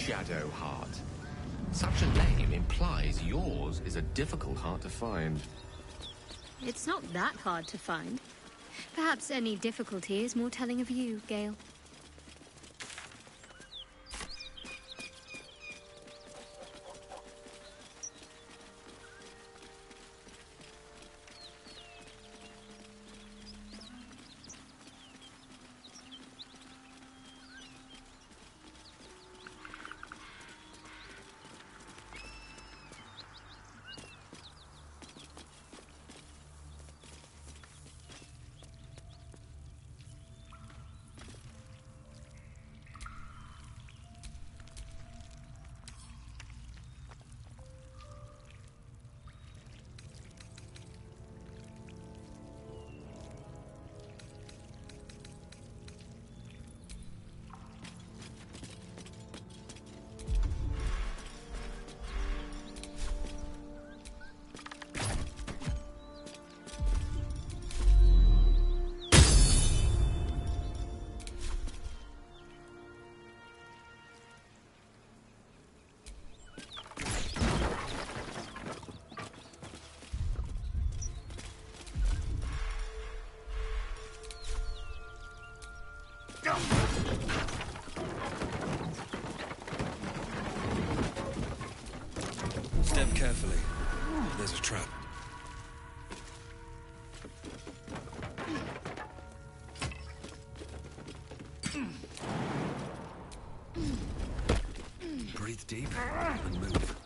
Shadow Heart. Such a name implies yours is a difficult heart to find. It's not that hard to find. Perhaps any difficulty is more telling of you, Gale. Step carefully. There's a trap. Breathe deep and move.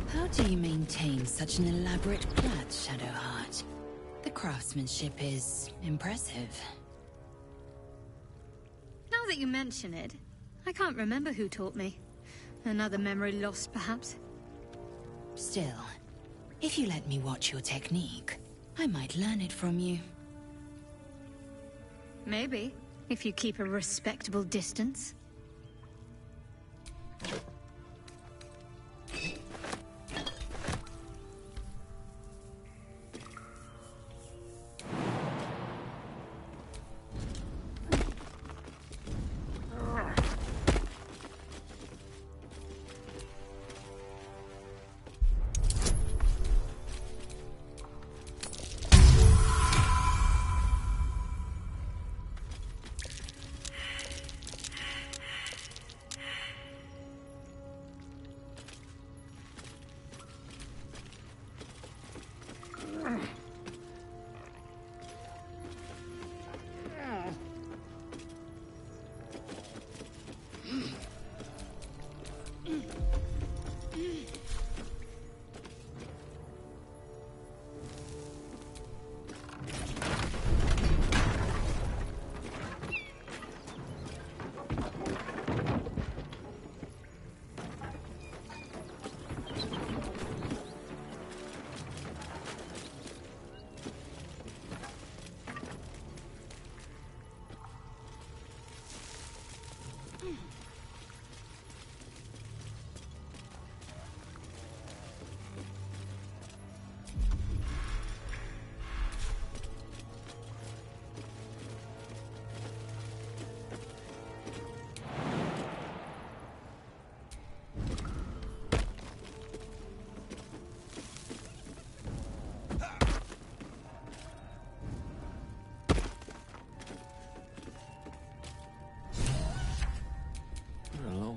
How do you maintain such an elaborate plait, Shadowheart? The craftsmanship is impressive. Now that you mention it, I can't remember who taught me. Another memory lost, perhaps. Still, if you let me watch your technique, I might learn it from you. Maybe, if you keep a respectable distance.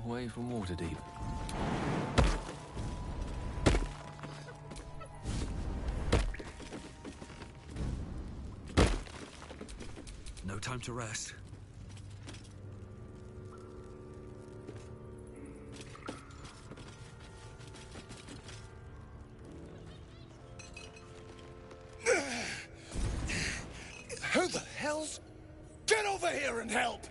Way from Waterdeep. No time to rest. Who the hell's... Get over here and help!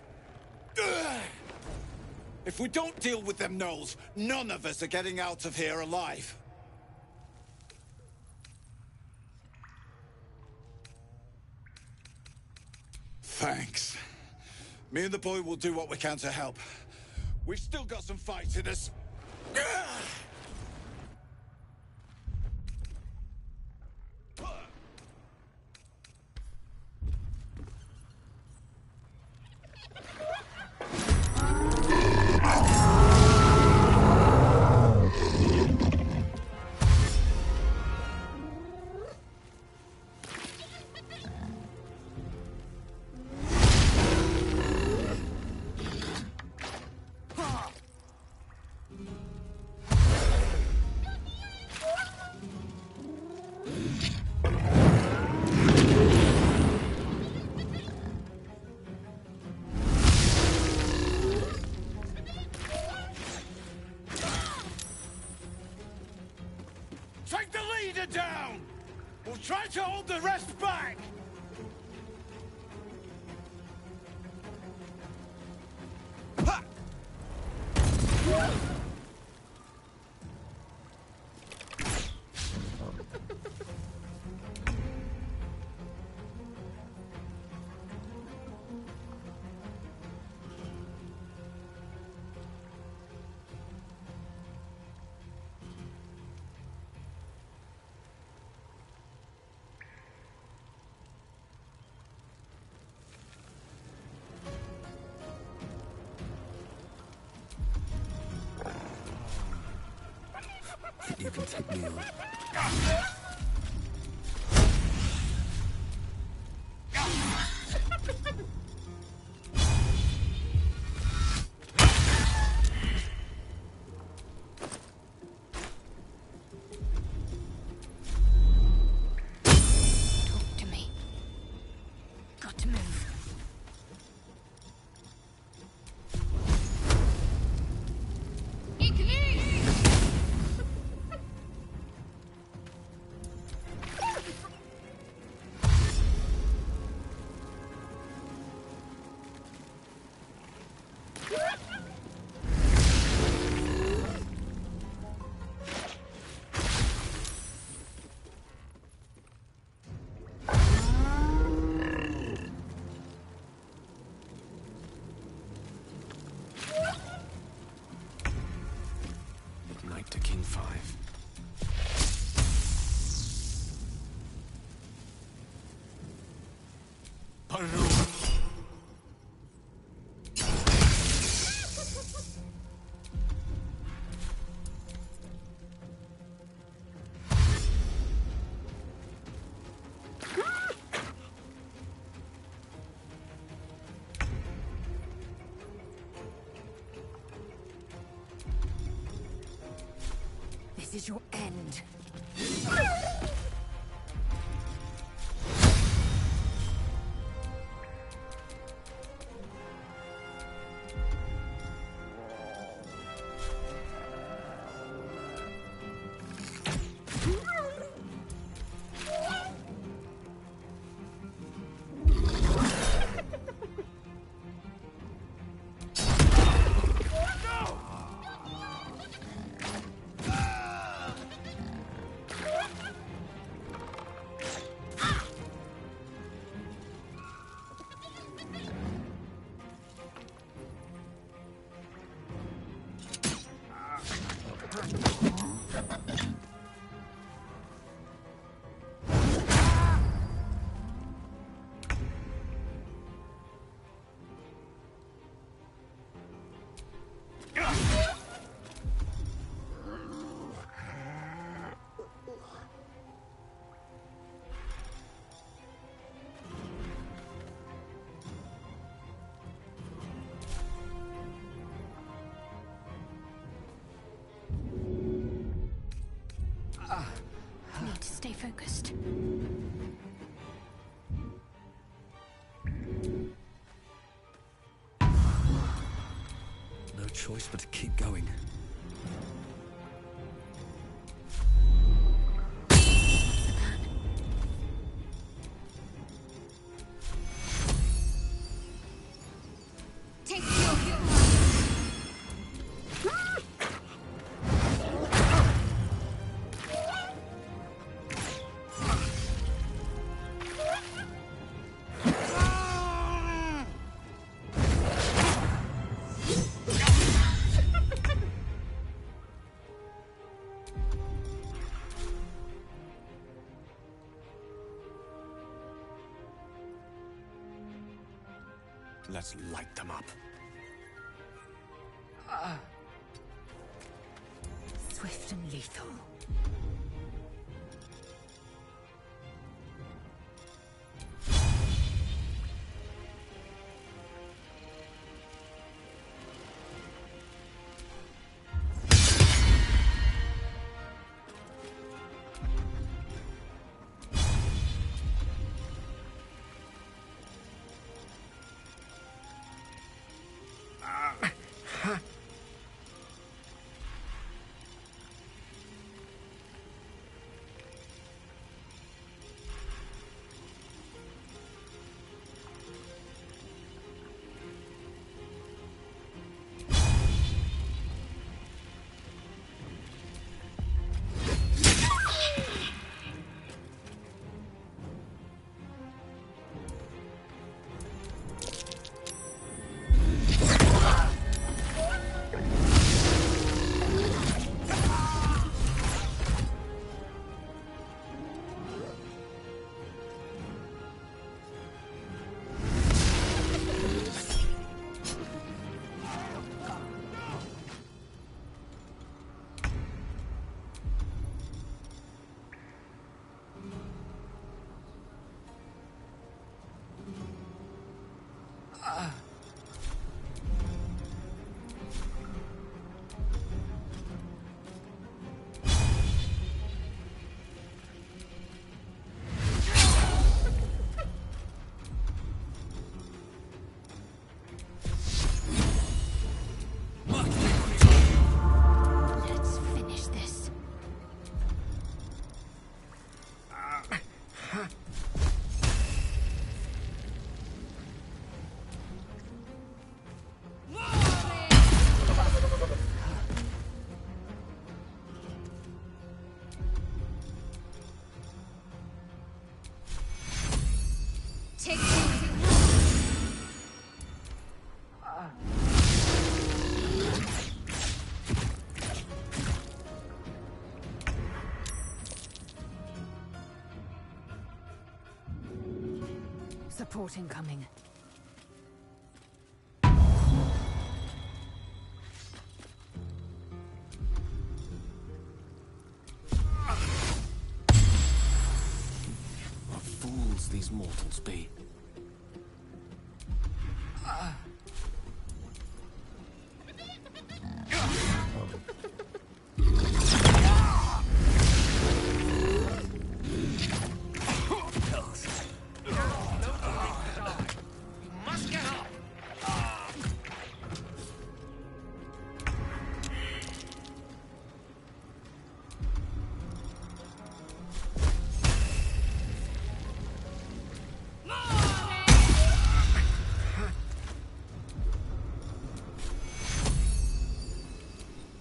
If we don't deal with them gnolls, none of us are getting out of here alive. Thanks. Me and the boy will do what we can to help. We've still got some fight in us. You can take me on. Talk to me. Got to move. Knight to King 5. This is your end. Need to stay focused. No choice but to keep going. Take your Let's light them up. Swift and lethal. Take what you want. Support incoming. What fools these mortals be.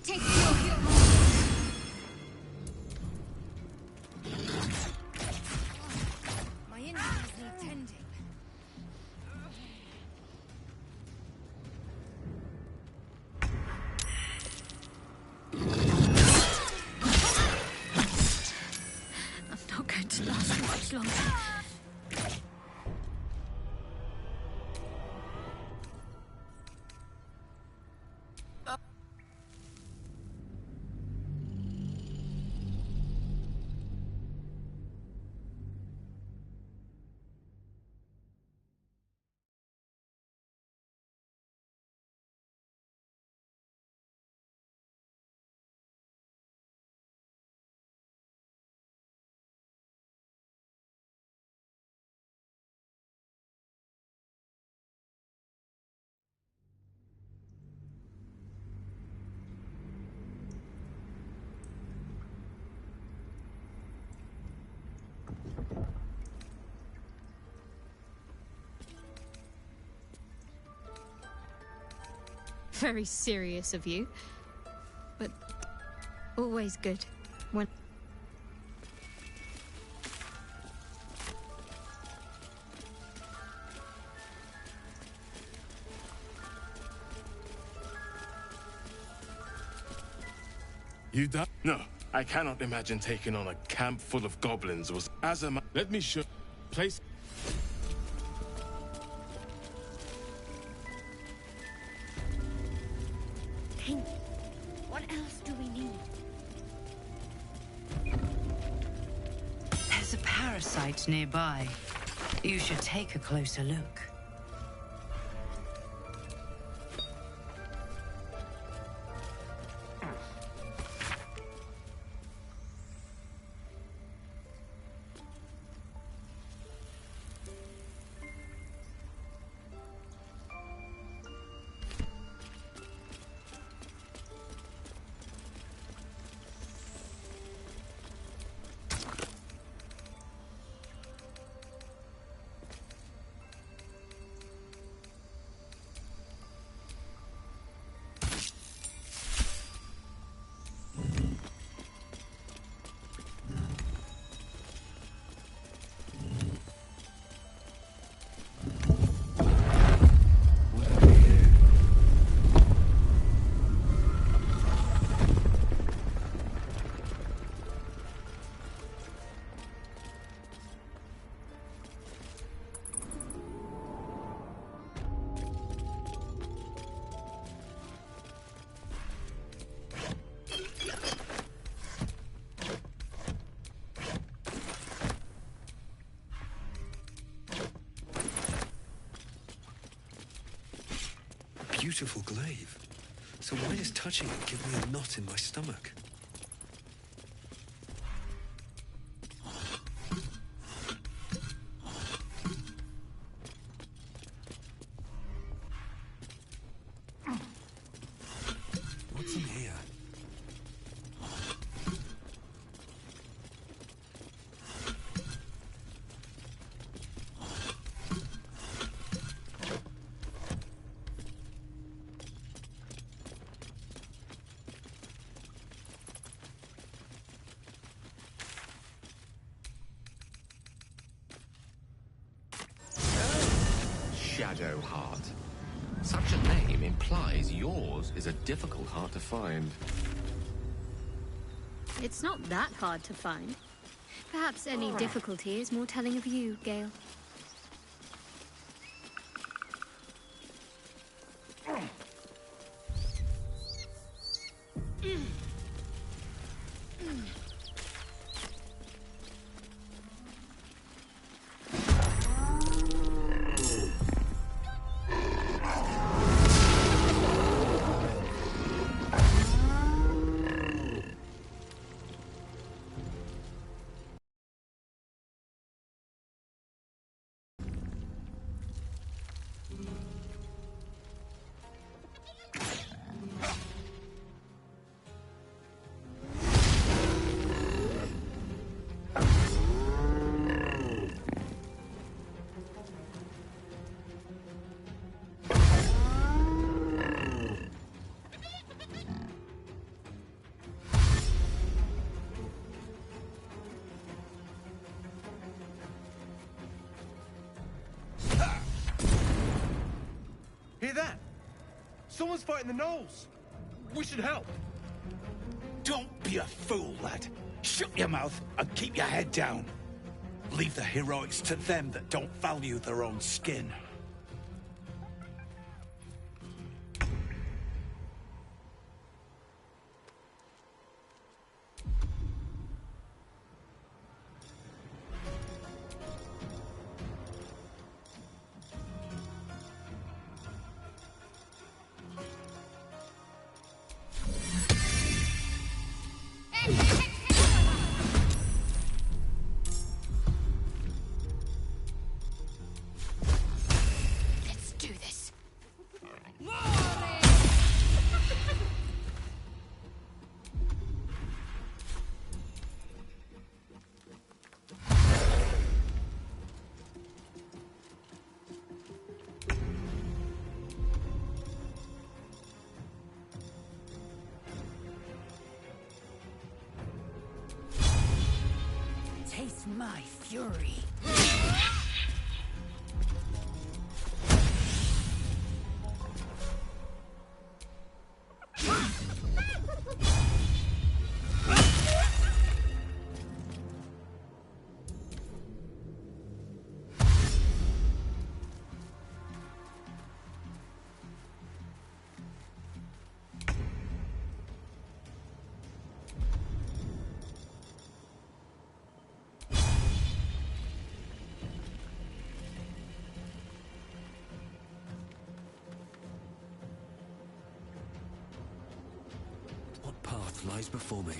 Take what you want. My injuries need tending. I'm not going to last much longer. Very serious of you, but always good when... You done? No, I cannot imagine taking on a camp full of goblins was as a Let me show... Place... Think. What else do we need? There's a parasite nearby. You should take a closer look. Beautiful glaive. So why does touching it give me a knot in my stomach? What's in here? Shadow Heart. Such a name implies yours is a difficult heart to find. It's not that hard to find. Perhaps any difficulty is more telling of you, Gale. Hear that? Someone's fighting the gnolls. We should help. Don't be a fool, lad. Shut your mouth and keep your head down. Leave the heroics to them that don't value their own skin. Let's do this. Taste my fury. What path lies before me?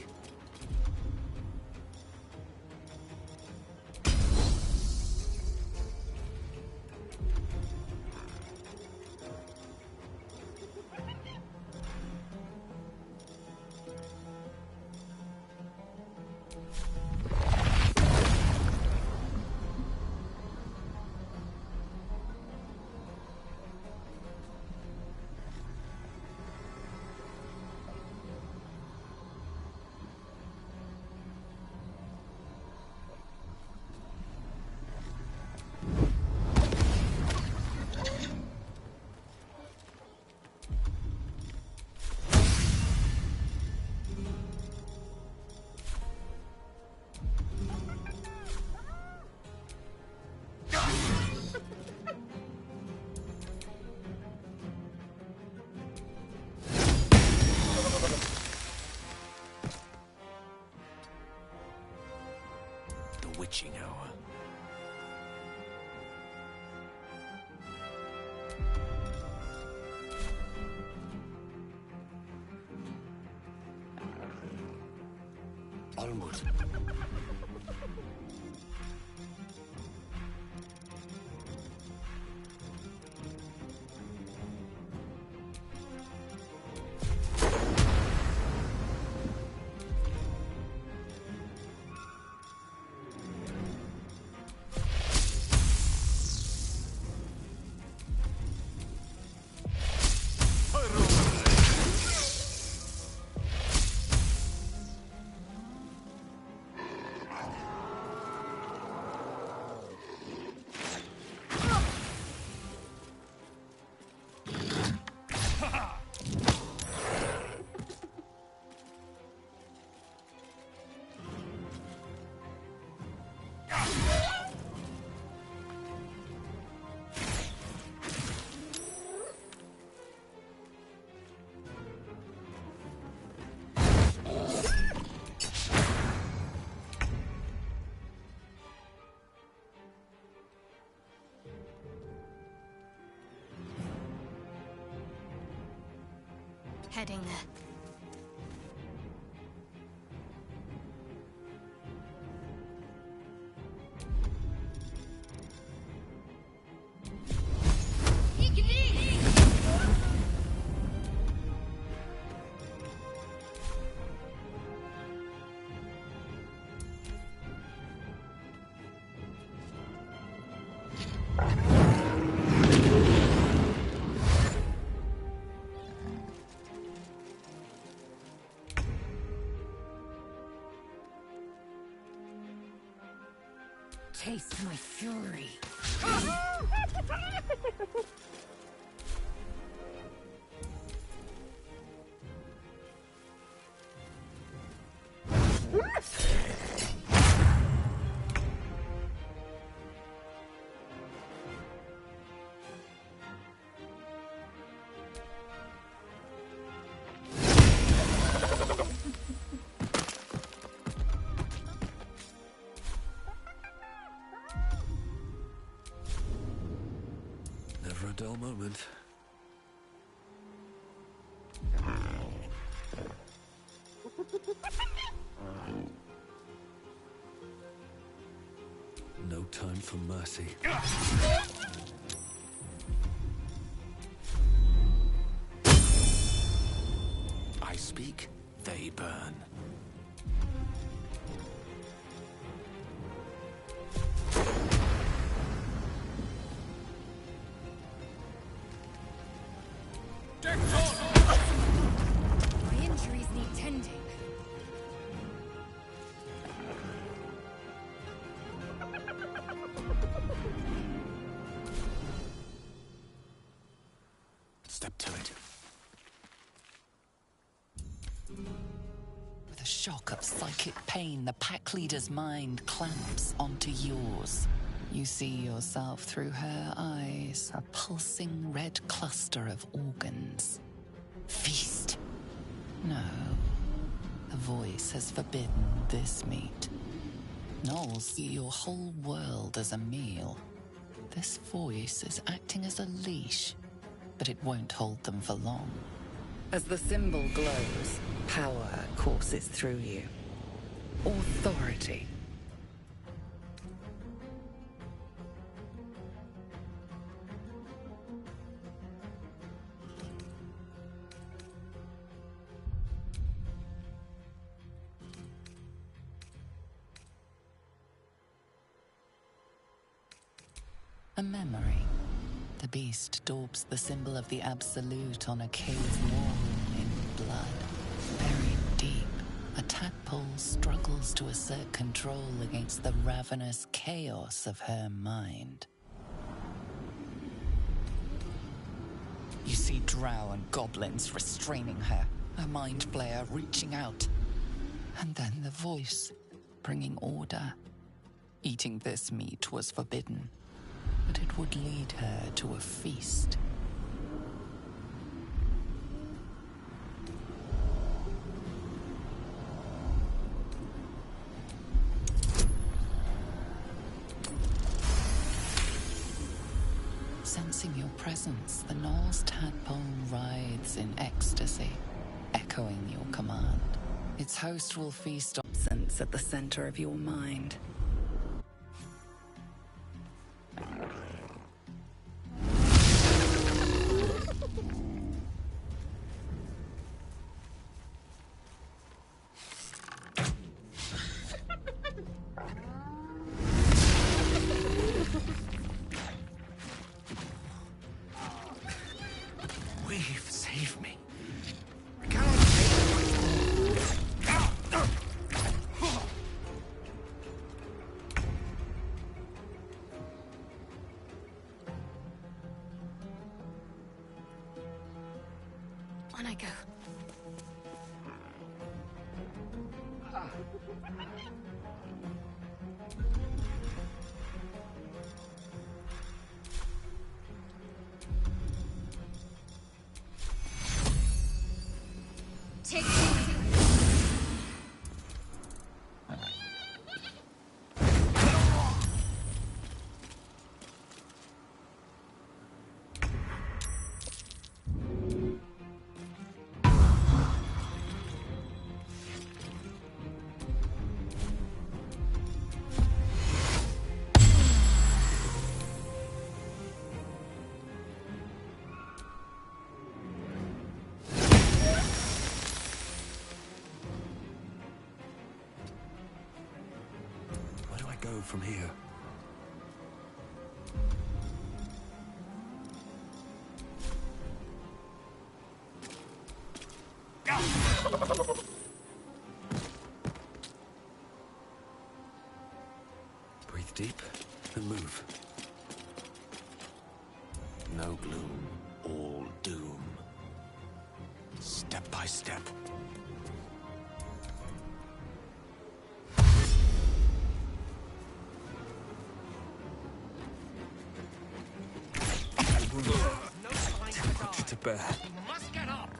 The witching hour. Onward. Heading there. Taste my fury. Never a dull moment. No time for mercy. I speak, they burn. My injuries need tending. Step to it. With a shock of psychic pain, the pack leader's mind clamps onto yours. You see yourself through her eyes, a pulsing red cluster of organs. Feast. No. The voice has forbidden this meat. Gnolls see your whole world as a meal. This voice is acting as a leash, but it won't hold them for long. As the symbol glows, power courses through you. Authority. A memory. The beast daubs the symbol of the Absolute on a cave wall in blood. Buried deep, a tadpole struggles to assert control against the ravenous chaos of her mind. You see drow and goblins restraining her, a mind flayer reaching out. And then the voice, bringing order. Eating this meat was forbidden, but it would lead her to a feast. Sensing your presence, the Gnoll's tadpole writhes in ecstasy, echoing your command. Its host will feast on Sense at the center of your mind. Weave, save me. On I go. Take it. from here. Breathe deep and move. No gloom, all doom. Step by step. Put you to bear. You must get up!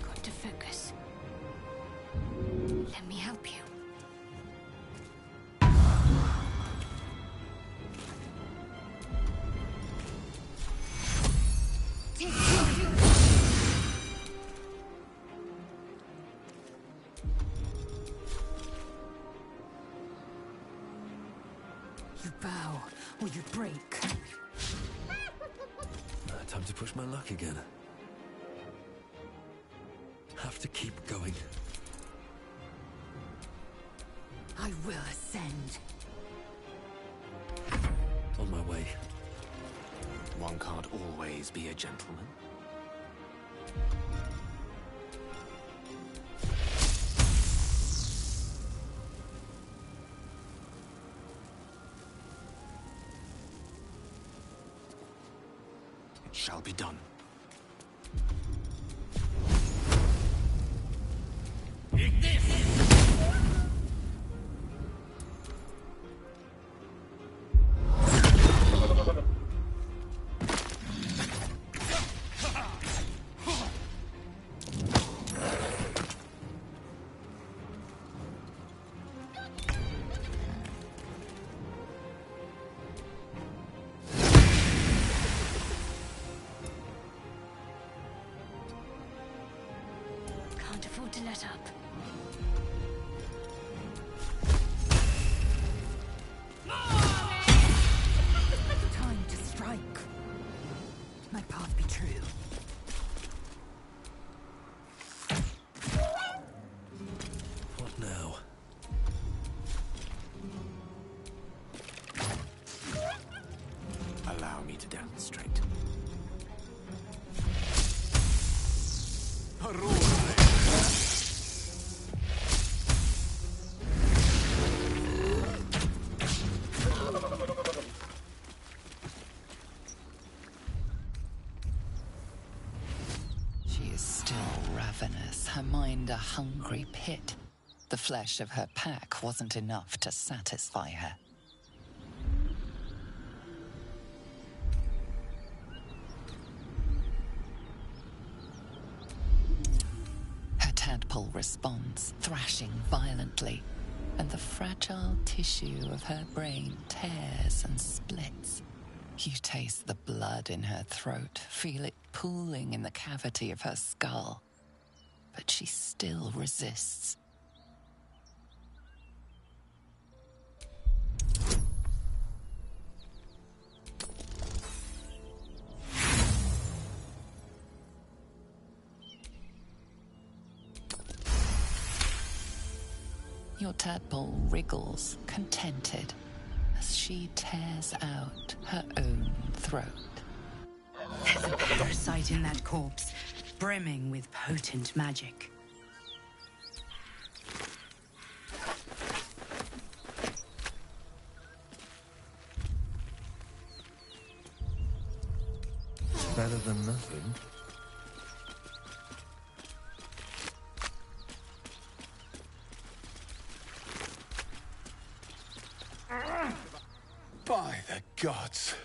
Got to focus. Let me help you. You bow, or you break. Time to push my luck again. Have to keep going. I will ascend. On my way. One can't always be a gentleman. It shall be done. Can't afford to let up. Time to strike. My path be true. What now? Allow me to demonstrate. She is still ravenous, her mind a hungry pit. The flesh of her pack wasn't enough to satisfy her. Her tadpole responds, thrashing violently, and the fragile tissue of her brain tears and splits. You taste the blood in her throat, feel it pooling in the cavity of her skull. But she still resists. Your tadpole wriggles, contented, as she tears out her own throat. There's a parasite in that corpse, brimming with potent magic. Better than nothing. By the gods.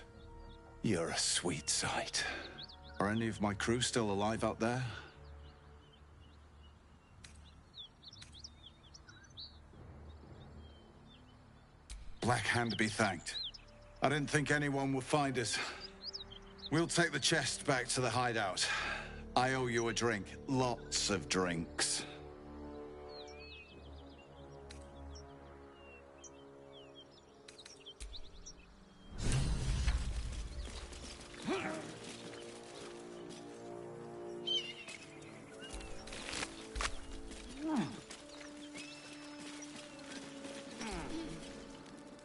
You're a sweet sight. Are any of my crew still alive out there? Black Hand be thanked. I didn't think anyone would find us. We'll take the chest back to the hideout. I owe you a drink. Lots of drinks.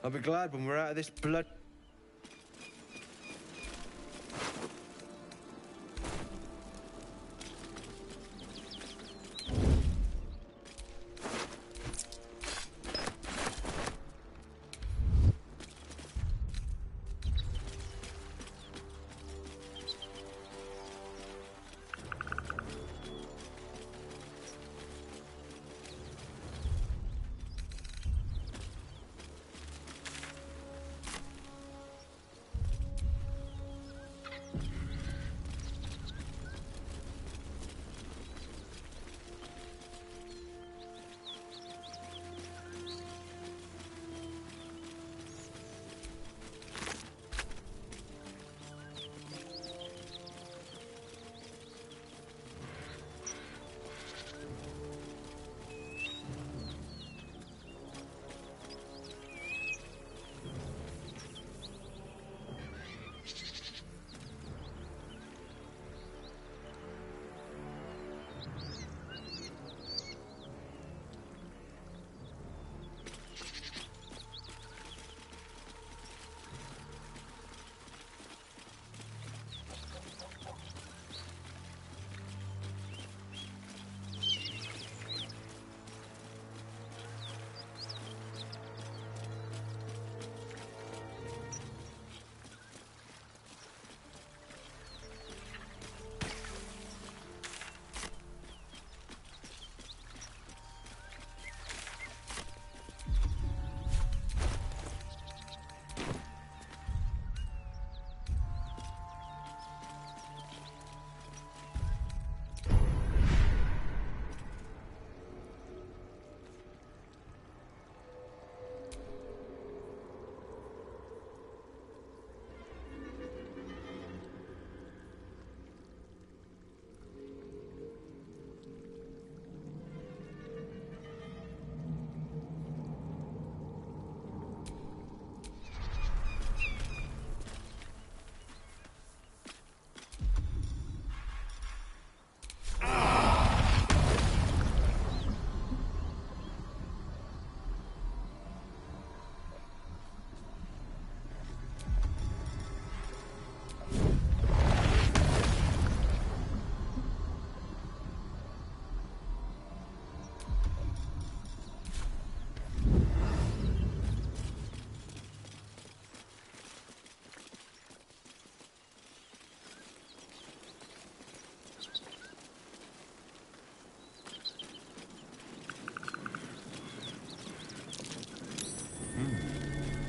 I'll be glad when we're out of this blood.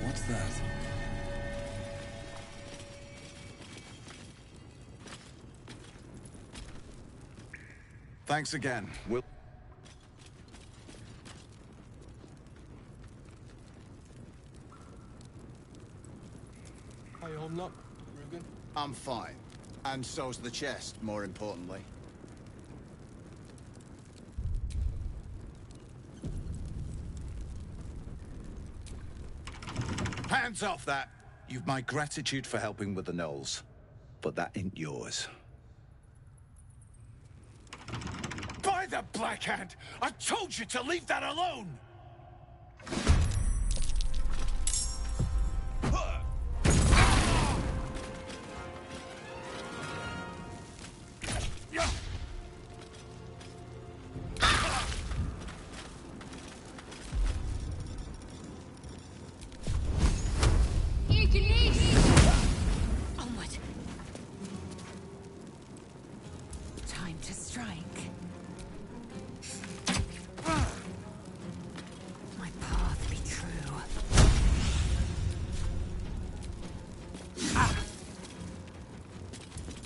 What's that? Thanks again. We'll... How you holding up, Rugen? I'm fine. And so's the chest, more importantly. Hands off that! You've my gratitude for helping with the gnolls, but that ain't yours. By the Black Hand! I told you to leave that alone! Onward. Time to strike. My path be true.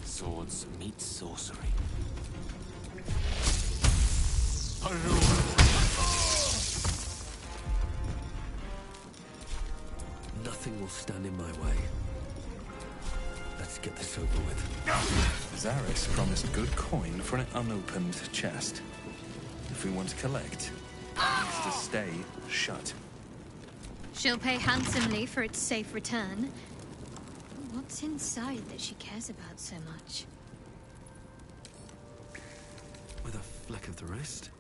Swords meet sorcery. Nothing will stand in my way. Let's Let's get this over with. Zaris promised good coin for an unopened chest. If we want to collect, it needs to stay shut. She'll pay handsomely for its safe return. What's inside that she cares about so much? With a fleck of the wrist.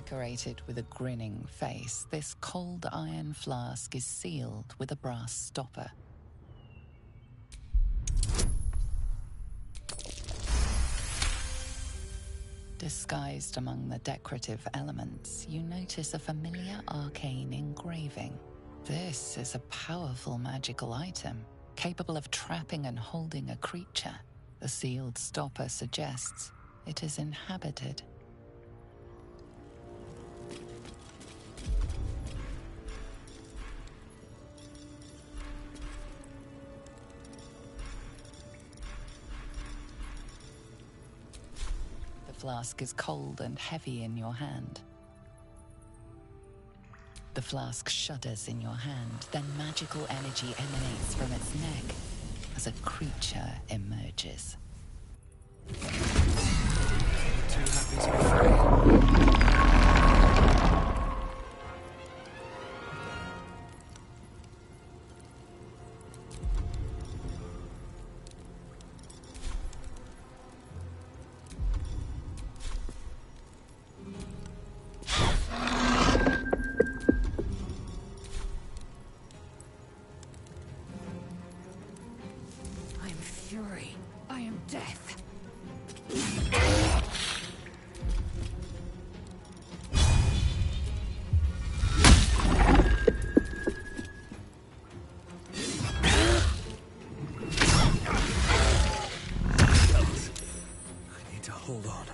Decorated with a grinning face, this cold iron flask is sealed with a brass stopper. Disguised among the decorative elements, you notice a familiar arcane engraving. This is a powerful magical item, capable of trapping and holding a creature. The sealed stopper suggests it is inhabited. The flask is cold and heavy in your hand. The flask shudders in your hand, then magical energy emanates from its neck as a creature emerges. Too happy to be free. I am fury. I am death. I need to hold on.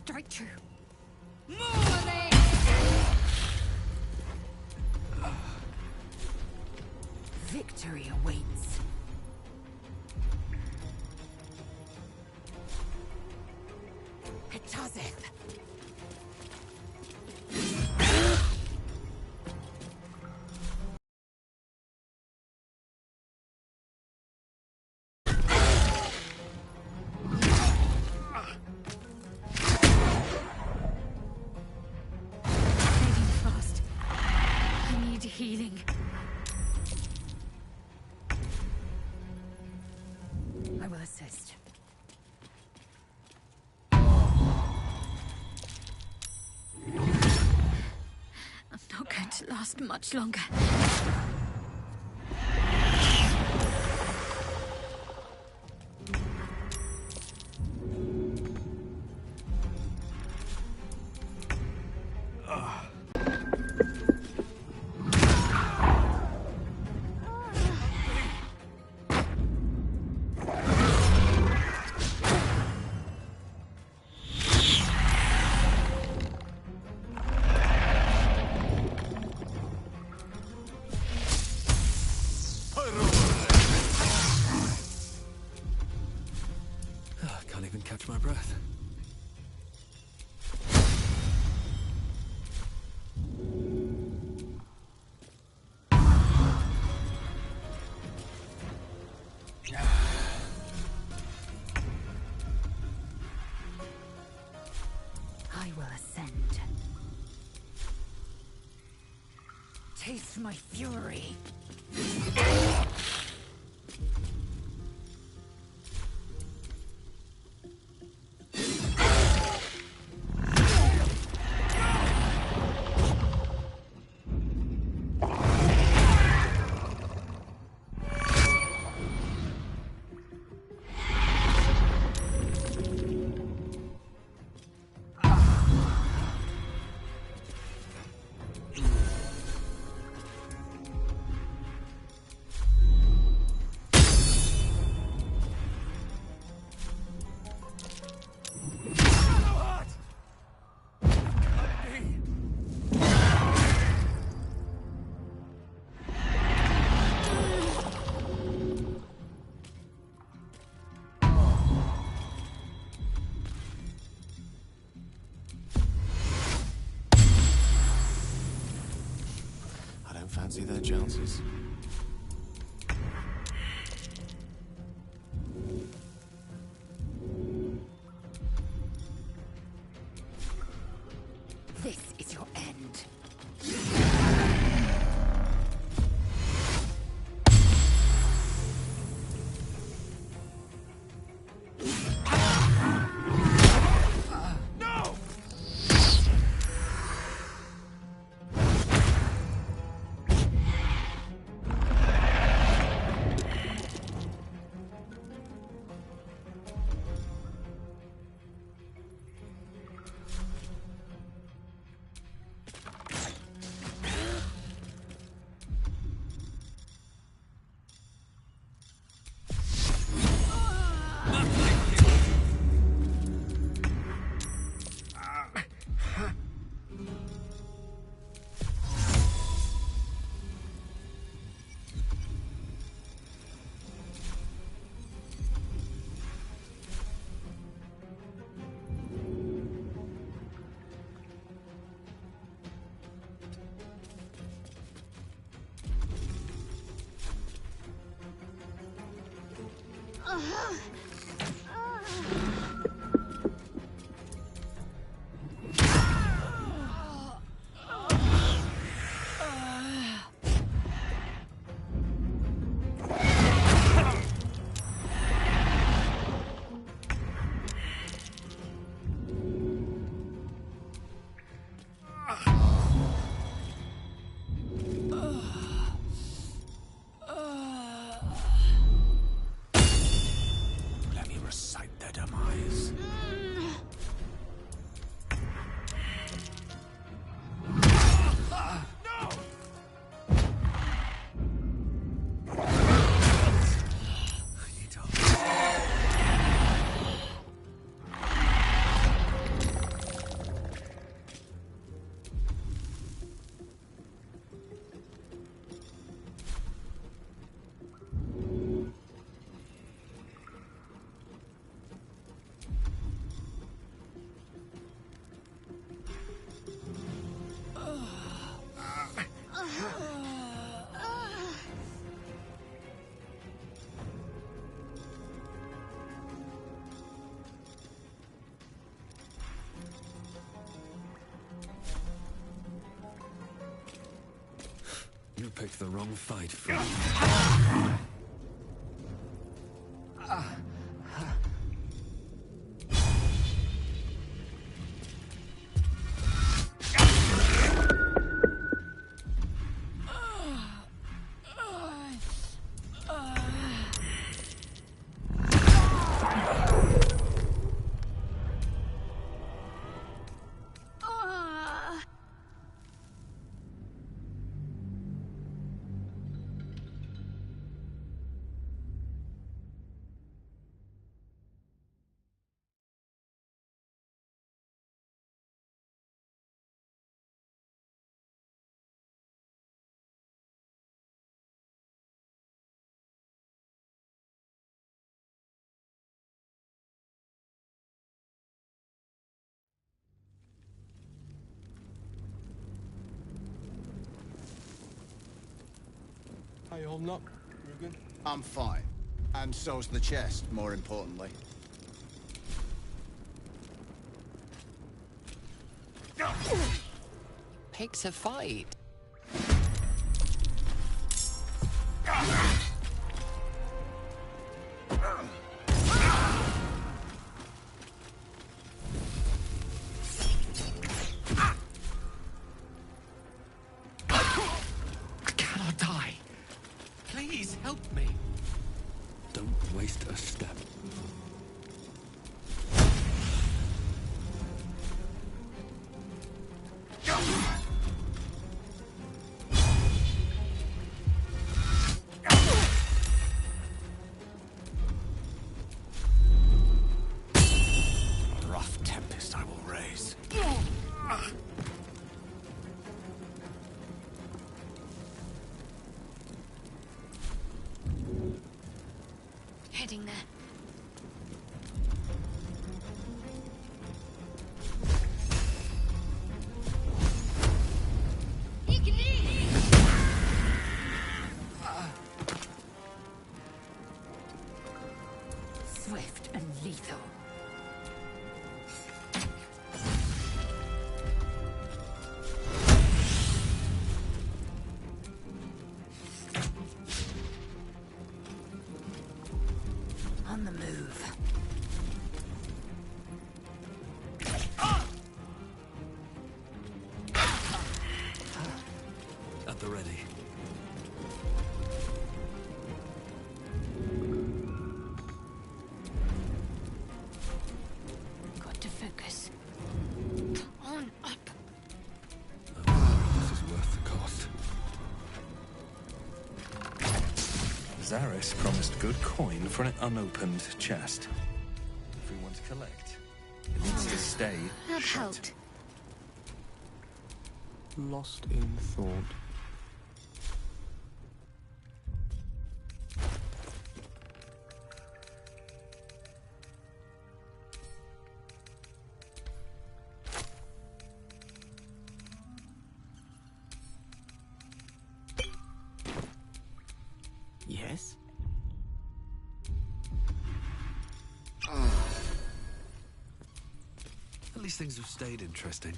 strike true. Victory awaits. Petazeth. Fading fast. I need healing. I will assist. I'm not going to last much longer. Can't even catch my breath. I will ascend. Taste my fury. Fancy their chances. This is your end. picked the wrong fight, friend. How you holding up, Rugen? I'm fine. And so's the chest, more importantly. Picked a fight. I cannot die. Please help me. Don't waste a step. A rough tempest I will raise. Heading there. Swift and lethal. On the move. At the ready. Got to focus. Come on, up. This is worth the cost. Zaris promised good coin for an unopened chest. If we want to collect, it needs to stay That shut. helped. Lost in thought. Yes? At least things have stayed interesting.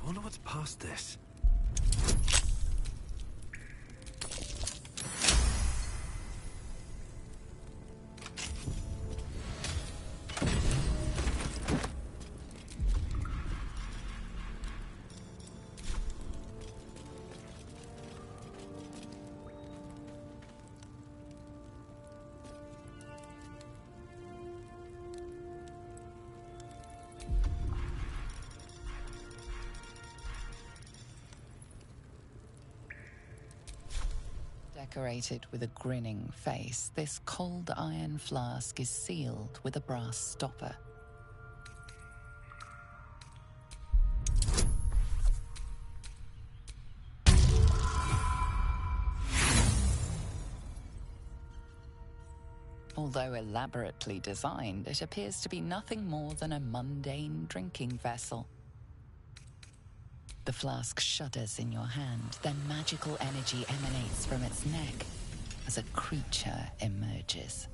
I wonder what's past this. Decorated with a grinning face, this cold iron flask is sealed with a brass stopper. Although elaborately designed, it appears to be nothing more than a mundane drinking vessel. The flask shudders in your hand, then magical energy emanates from its neck as a creature emerges.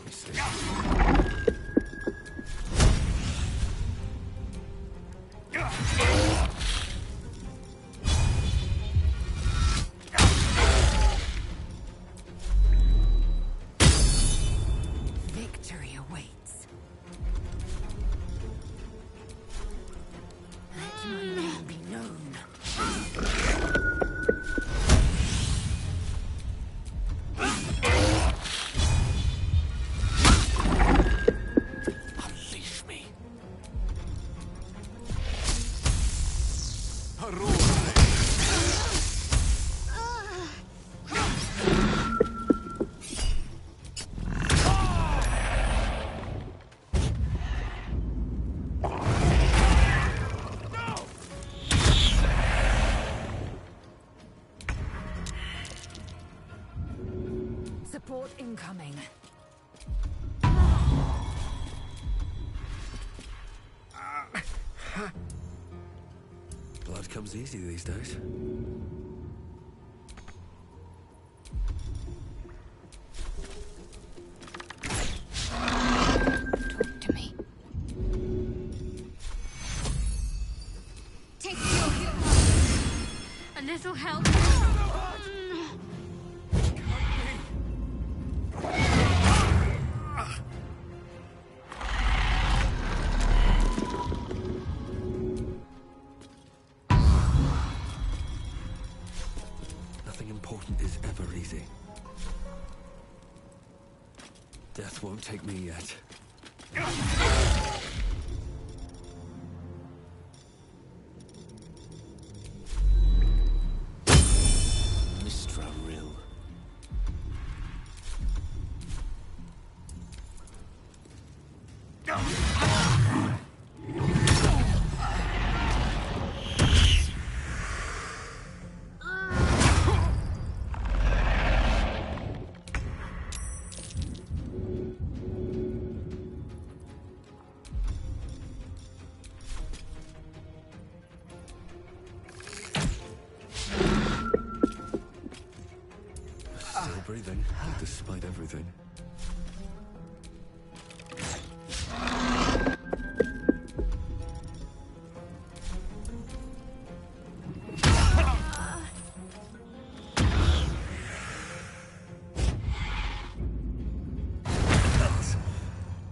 I see. Victory awaits. Let my name be known. Unleash me. Support incoming. Blood comes easy these days. Talk to me. Take your heal. A little help. Nothing important is ever easy. Death won't take me yet. Mistraril. Still breathing, despite everything.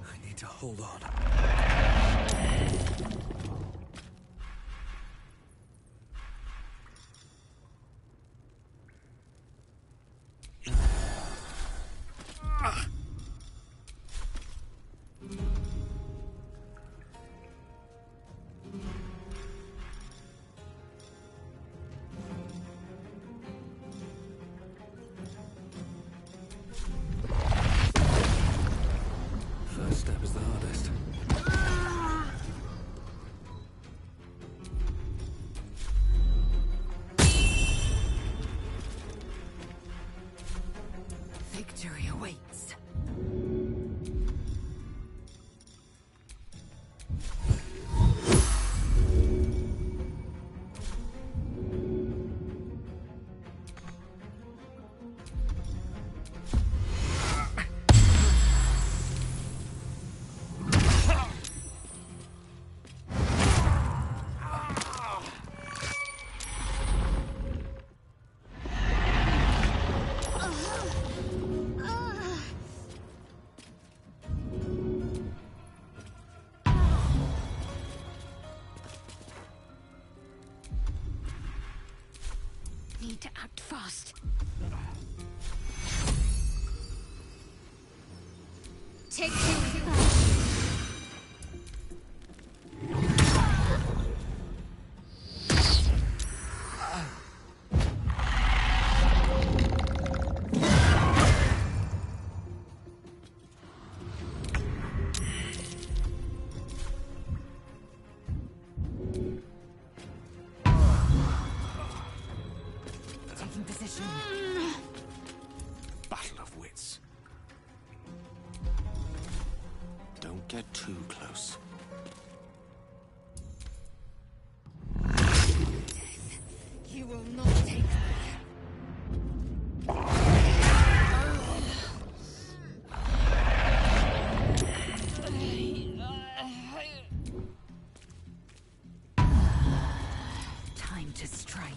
I need to hold on. First step is the hardest. Victory awaits. Need to act fast. Take your heal. Taking position. Battle of wits. Don't get too close. You will not take me. to strike.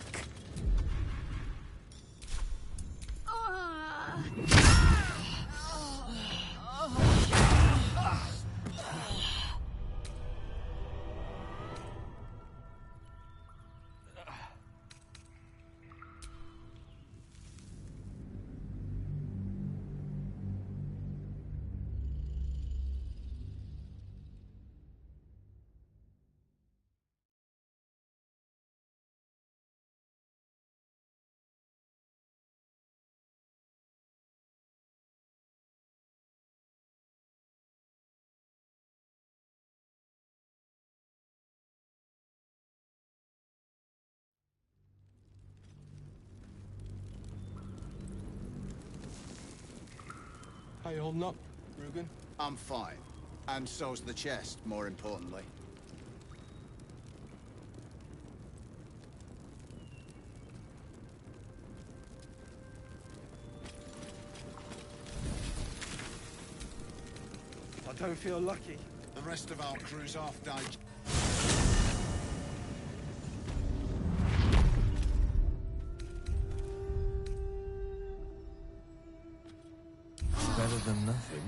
How you holding up, Rugen? I'm fine. And so's the chest, more importantly. I don't feel lucky. The rest of our crew's half died. Better than nothing.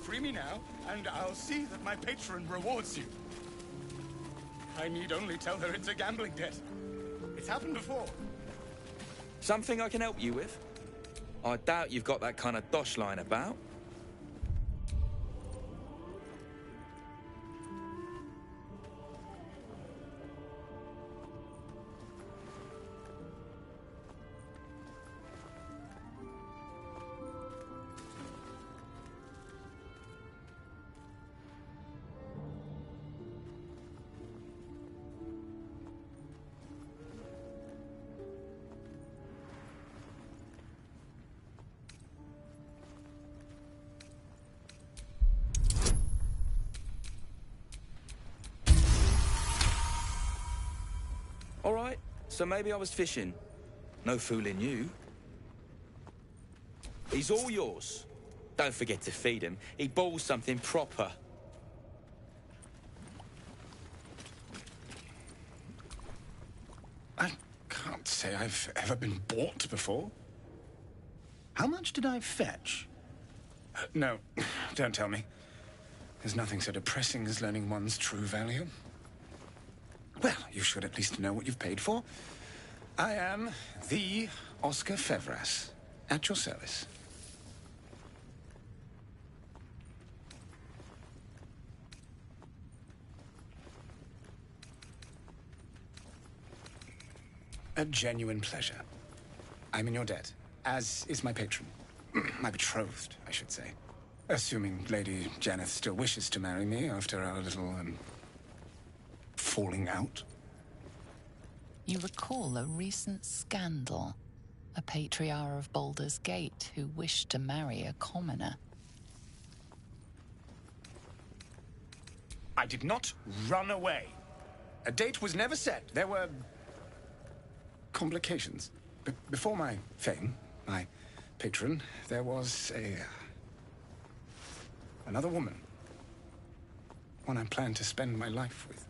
Free me now, and I'll see that my patron rewards you. I need only tell her it's a gambling debt. It's happened before. Something I can help you with? I doubt you've got that kind of dosh line about. So maybe I was fishing. No fooling you. He's all yours. Don't forget to feed him. He balls something proper. I can't say I've ever been bought before. How much did I fetch? No, don't tell me. There's nothing so depressing as learning one's true value. Well, you should at least know what you've paid for. I am the Oscar Fevras, at your service. A genuine pleasure. I'm in your debt, as is my patron. My betrothed, I should say. Assuming Lady Janeth still wishes to marry me after our little, falling out. You recall a recent scandal. A patriarch of Baldur's Gate who wished to marry a commoner. I did not run away. A date was never set. There were complications. Before my fame, my patron, there was another woman. One I planned to spend my life with.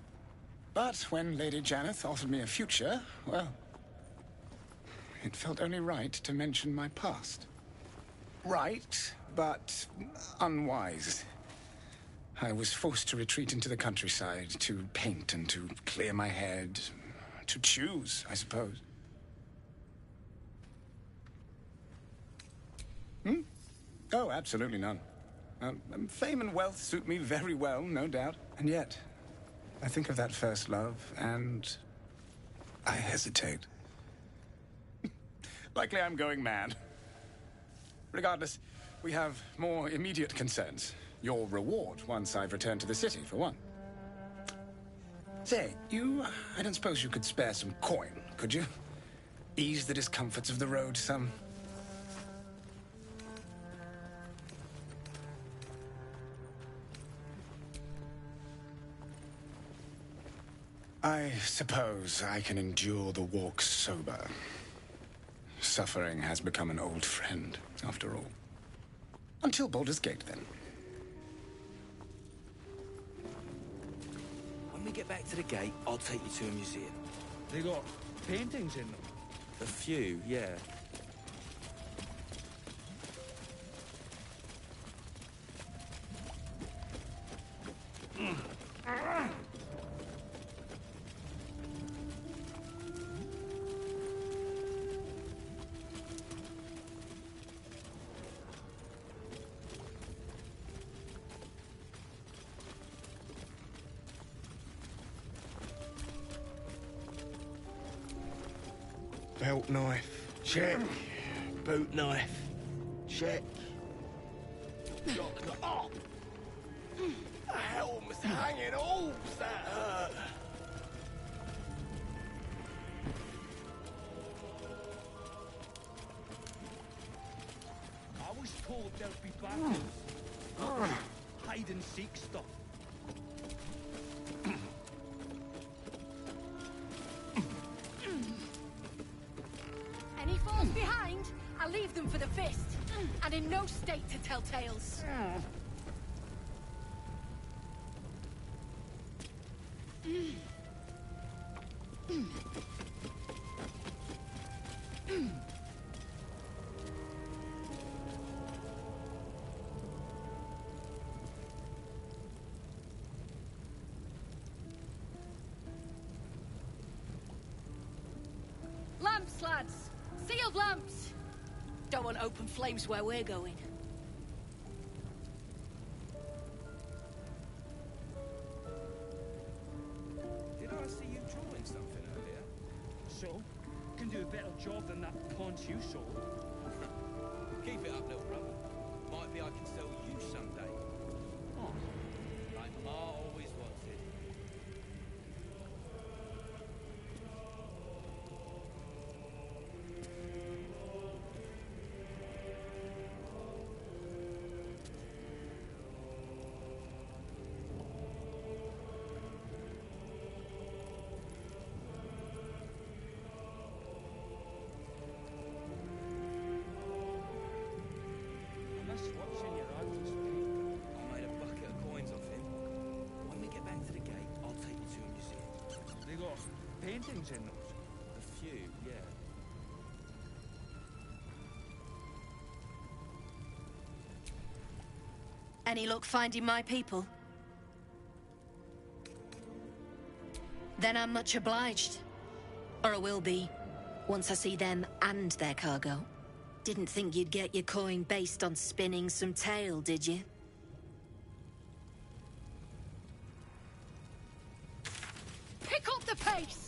But when Lady Janeth offered me a future, well, it felt only right to mention my past. Right, but unwise. I was forced to retreat into the countryside, to paint and to clear my head, to choose, I suppose. Oh, absolutely none. Fame and wealth suit me very well, no doubt. And yet, I think of that first love, and I hesitate. Likely I'm going mad. Regardless, we have more immediate concerns. Your reward once I've returned to the city, for one. Say, I don't suppose you could spare some coin, could you? Ease the discomforts of the road some. I suppose I can endure the walk sober. Suffering has become an old friend, after all. Until Baldur's Gate, then. When we get back to the gate, I'll take you to a museum. They got paintings in them? A few, yeah. Belt knife. Check. Boot knife. Check. Oh! A helm's hanging all that hurt. I was told there'd be battles. Hide and seek stuff. Any foes behind? I'll leave them for the fist. And in no state to tell tales. Lamps, lads! Sealed lamps! Don't want open flames where we're going. Did I see you drawing something earlier? So? Can do a better job than that paunch you sold. Keep it up, little brother. Might be I can sell you someday. Oh. Like Ma always wanted. paintings in those? A few, yeah. Any luck finding my people? Then I'm much obliged. Or I will be, once I see them and their cargo. Didn't think you'd get your coin based on spinning some tale, did you? Pick up the pace!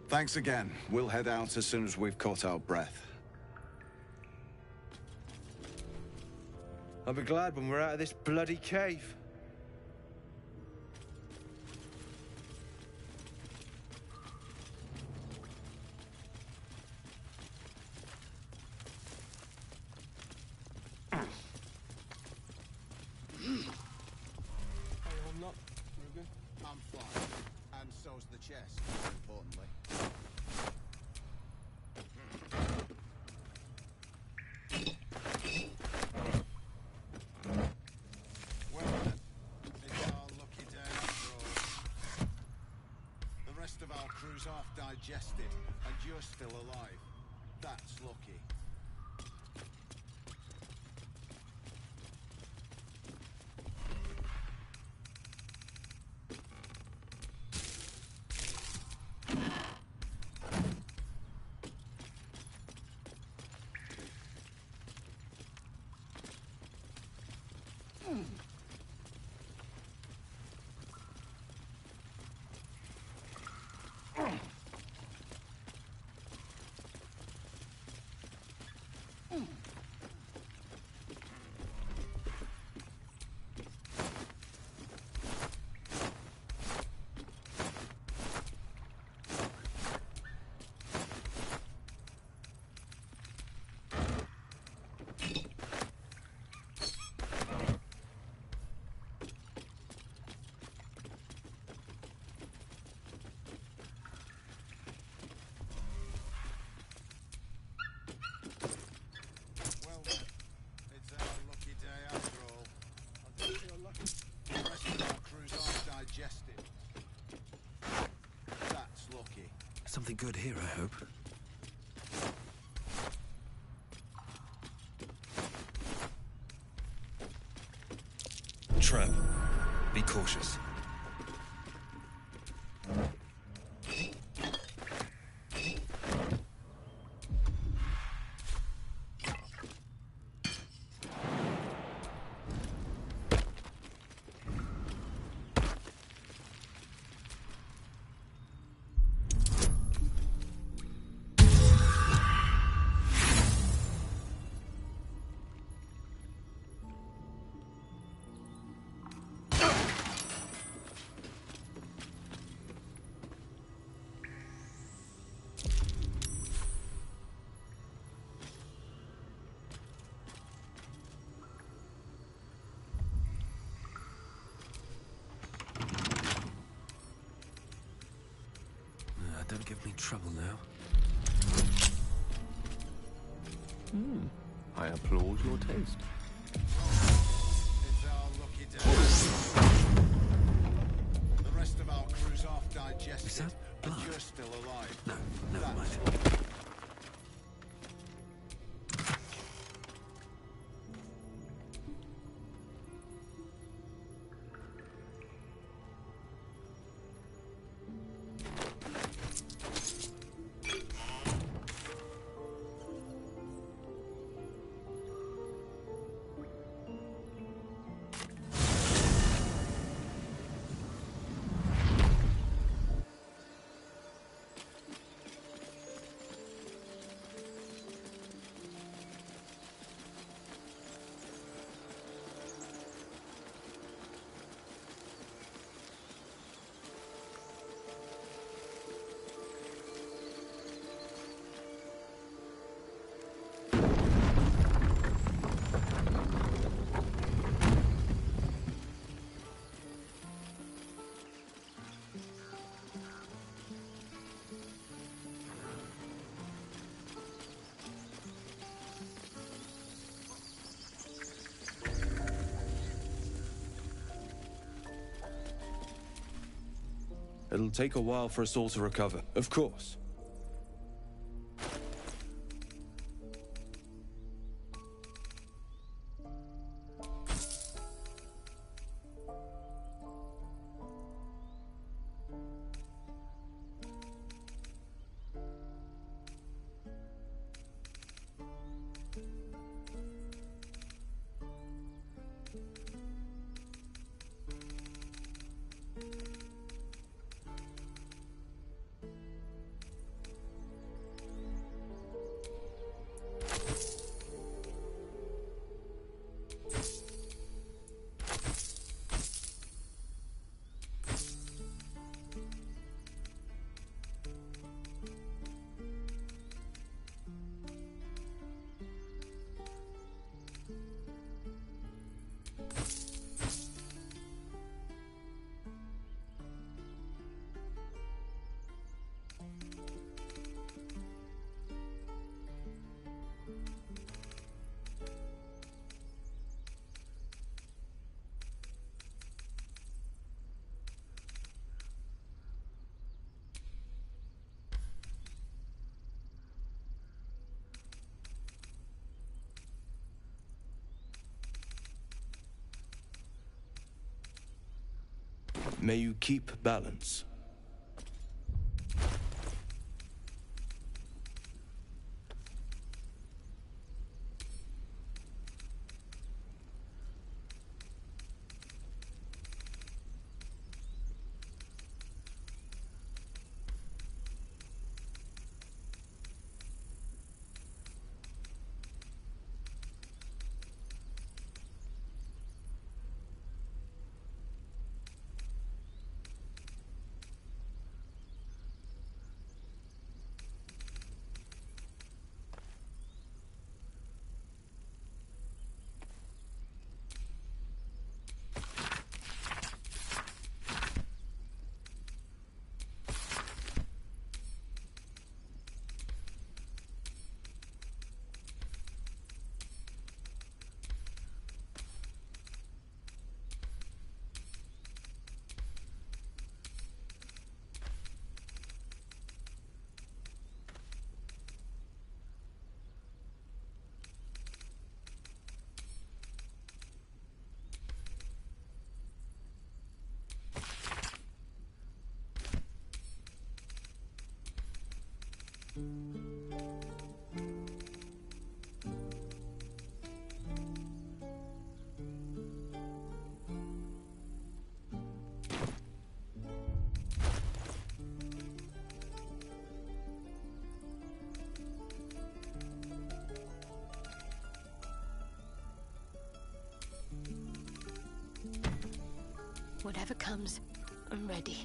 Thanks again. We'll head out as soon as we've caught our breath. I'll be glad when we're out of this bloody cave. I'm fine. And so's the chest, more importantly. Well then, it's our lucky day after all. The rest of our crew's half digested, and you're still alive. That's lucky. Something good here, I hope. Trap. Be cautious. Don't give me trouble now. I applaud your taste. It's our lucky day. The rest of our crew's half digested. Is that blood? And you're still alive. No, never mind. It'll take a while for us all to recover, of course. May you keep balance. Whatever comes, I'm ready.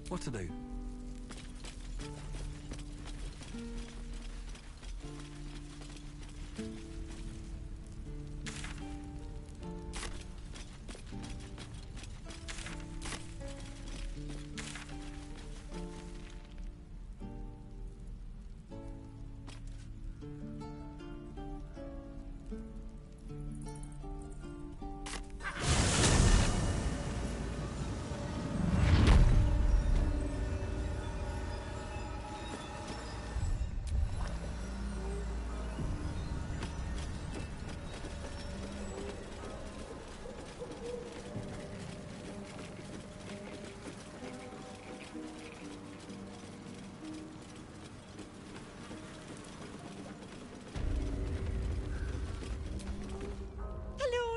What to do?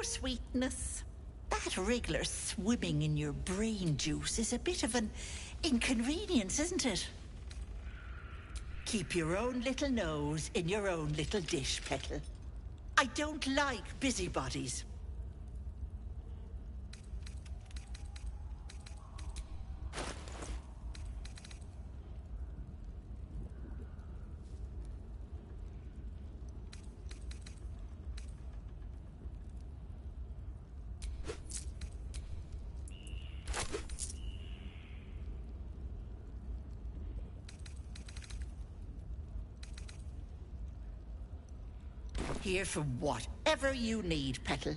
sweetness. That wriggler swimming in your brain juice is a bit of an inconvenience, isn't it? Keep your own little nose in your own little dish, Petal. I don't like busybodies. Here for whatever you need, Petal.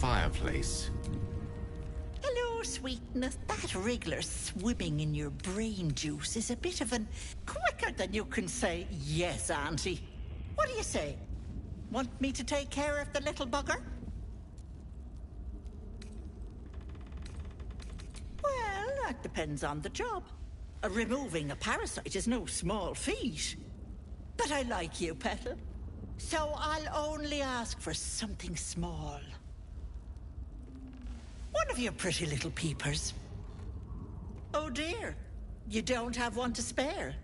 Fireplace. Hello, sweetness. That wriggler swimming in your brain juice is a bit of an... quicker than you can say, yes, Auntie. What do you say? Want me to take care of the little bugger? Well, that depends on the job. Removing a parasite is no small feat. But I like you, Petal. So I'll only ask for something small. One of your pretty little peepers. Oh dear, you don't have one to spare.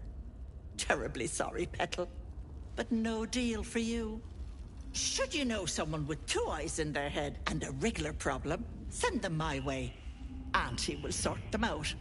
Terribly sorry, Petal, but no deal for you. Should you know someone with 2 eyes in their head and a wriggler problem, send them my way. Auntie will sort them out.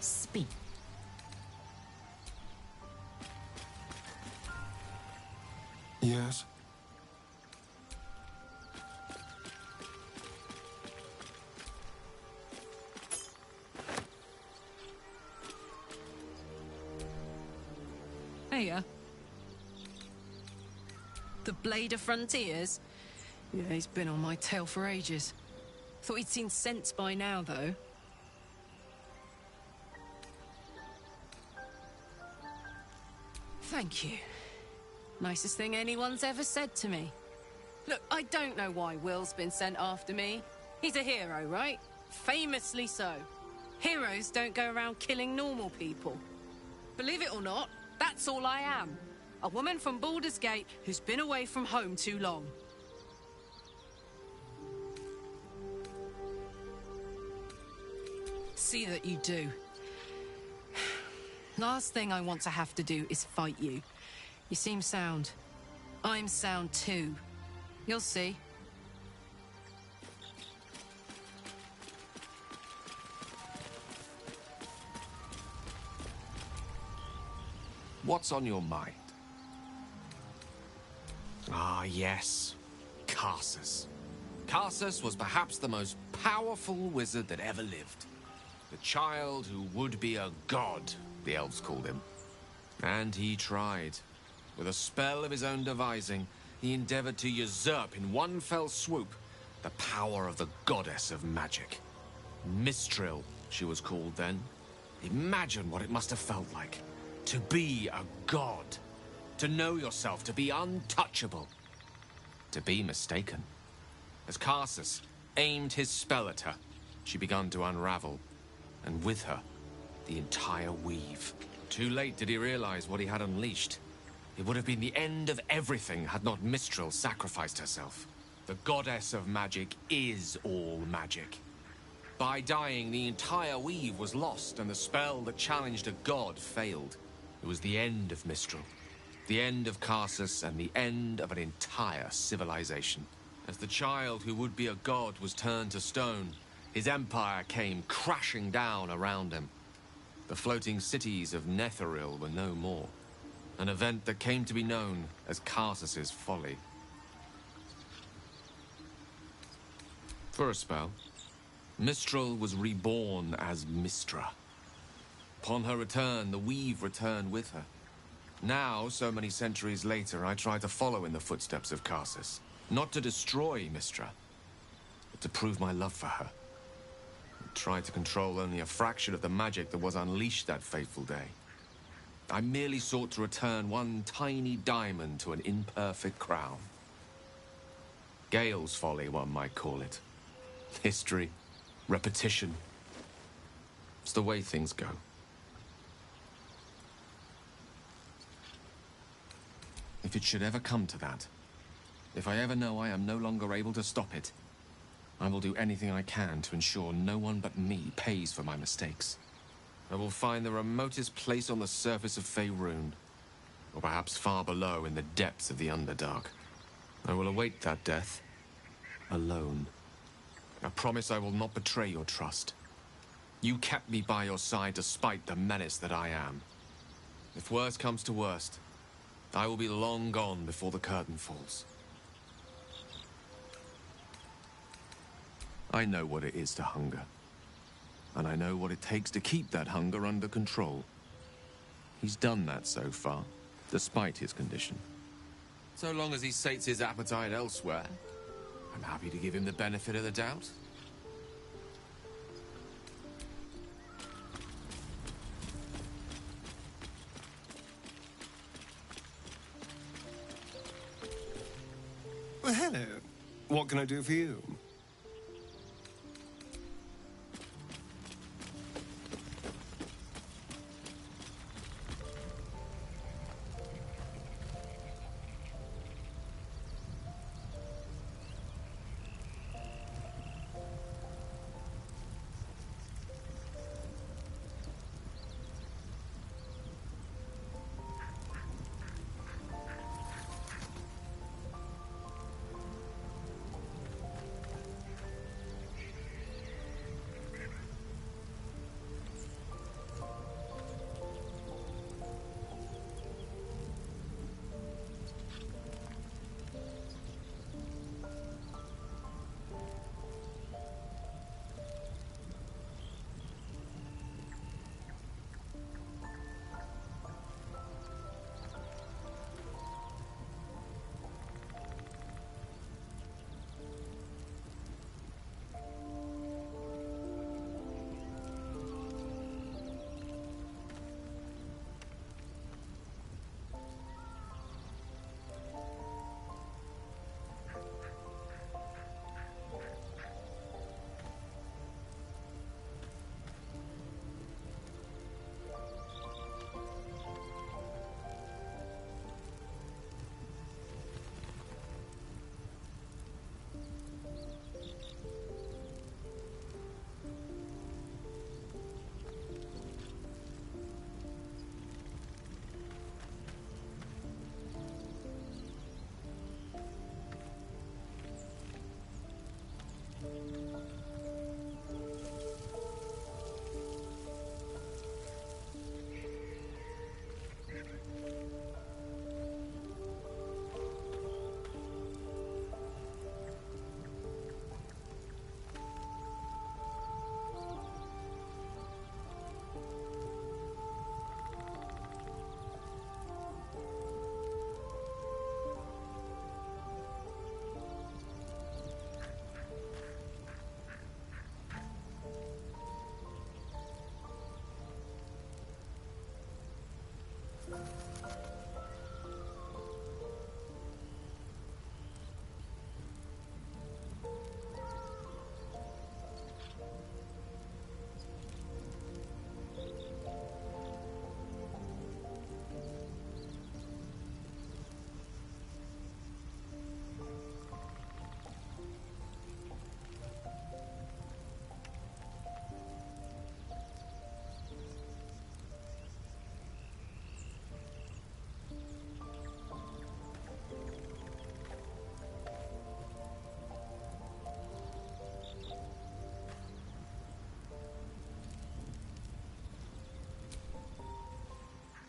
Speak. Yes? Heya. The Blade of Frontiers? Yeah, he's been on my tail for ages. Thought he'd seen sense by now, though. Thank you. Nicest thing anyone's ever said to me. Look, I don't know why Will's been sent after me. He's a hero, right? Famously so. Heroes don't go around killing normal people. Believe it or not, that's all I am. A woman from Baldur's Gate who's been away from home too long. See that you do. Last thing I want to have to do is fight you. You seem sound. I'm sound too. You'll see. What's on your mind? Ah, yes. Karsus. Karsus was perhaps the most powerful wizard that ever lived. The child who would be a god, the elves called him. And he tried. With a spell of his own devising, he endeavored to usurp in one fell swoop the power of the goddess of magic. Mistral, she was called then. Imagine what it must have felt like. To be a god. To know yourself, to be untouchable. To be mistaken. As Karsus aimed his spell at her, she began to unravel. And with her, the entire weave. Too late did he realize what he had unleashed. It would have been the end of everything had not Mistral sacrificed herself. The goddess of magic is all magic. By dying, the entire weave was lost, and the spell that challenged a god failed. It was the end of Mistral, the end of Karsus, and the end of an entire civilization. As the child who would be a god was turned to stone, his empire came crashing down around him. The floating cities of Netheril were no more. An event that came to be known as Karsus's folly. For a spell, Mistral was reborn as Mistra. Upon her return, the weave returned with her. Now, so many centuries later, I try to follow in the footsteps of Karsus. Not to destroy Mistra, but to prove my love for her. I tried to control only a fraction of the magic that was unleashed that fateful day. I merely sought to return one tiny diamond to an imperfect crown. Gale's folly, one might call it. History, repetition. It's the way things go. If it should ever come to that, if I ever know I am no longer able to stop it, I will do anything I can to ensure no one but me pays for my mistakes. I will find the remotest place on the surface of Faerun, or perhaps far below in the depths of the Underdark. I will await that death, alone. I promise I will not betray your trust. You kept me by your side despite the menace that I am. If worst comes to worst, I will be long gone before the curtain falls. I know what it is to hunger. And I know what it takes to keep that hunger under control. He's done that so far, despite his condition. So long as he sates his appetite elsewhere, I'm happy to give him the benefit of the doubt. Well, hello. What can I do for you?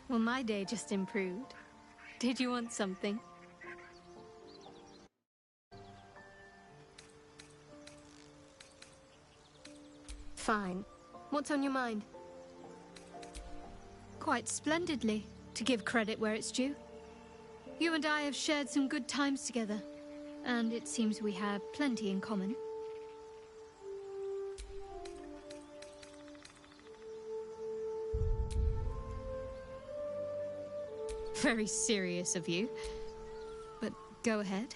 Well, my day just improved. Did you want something? Fine. What's on your mind? Quite splendidly, to give credit where it's due. You and I have shared some good times together, and it seems we have plenty in common. Very serious of you, but go ahead.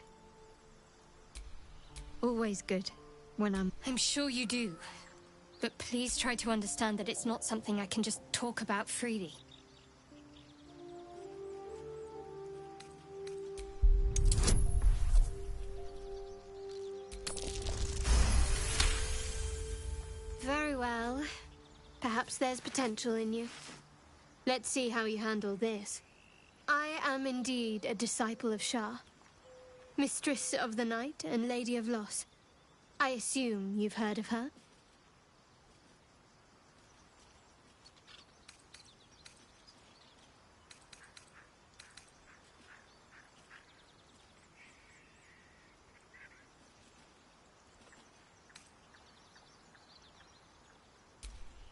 Always good when I'm sure you do, but please try to understand that it's not something I can just talk about freely. Very well. Perhaps there's potential in you. Let's see how you handle this. I am indeed a disciple of Shah, Mistress of the Night and Lady of Loss. I assume you've heard of her?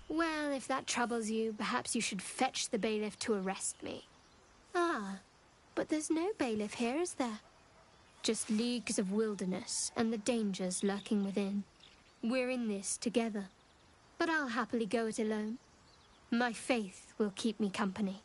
Well, if that troubles you, perhaps you should fetch the bailiff to arrest me. Ah, but there's no bailiff here, is there? Just leagues of wilderness and the dangers lurking within. We're in this together, but I'll happily go it alone. My faith will keep me company.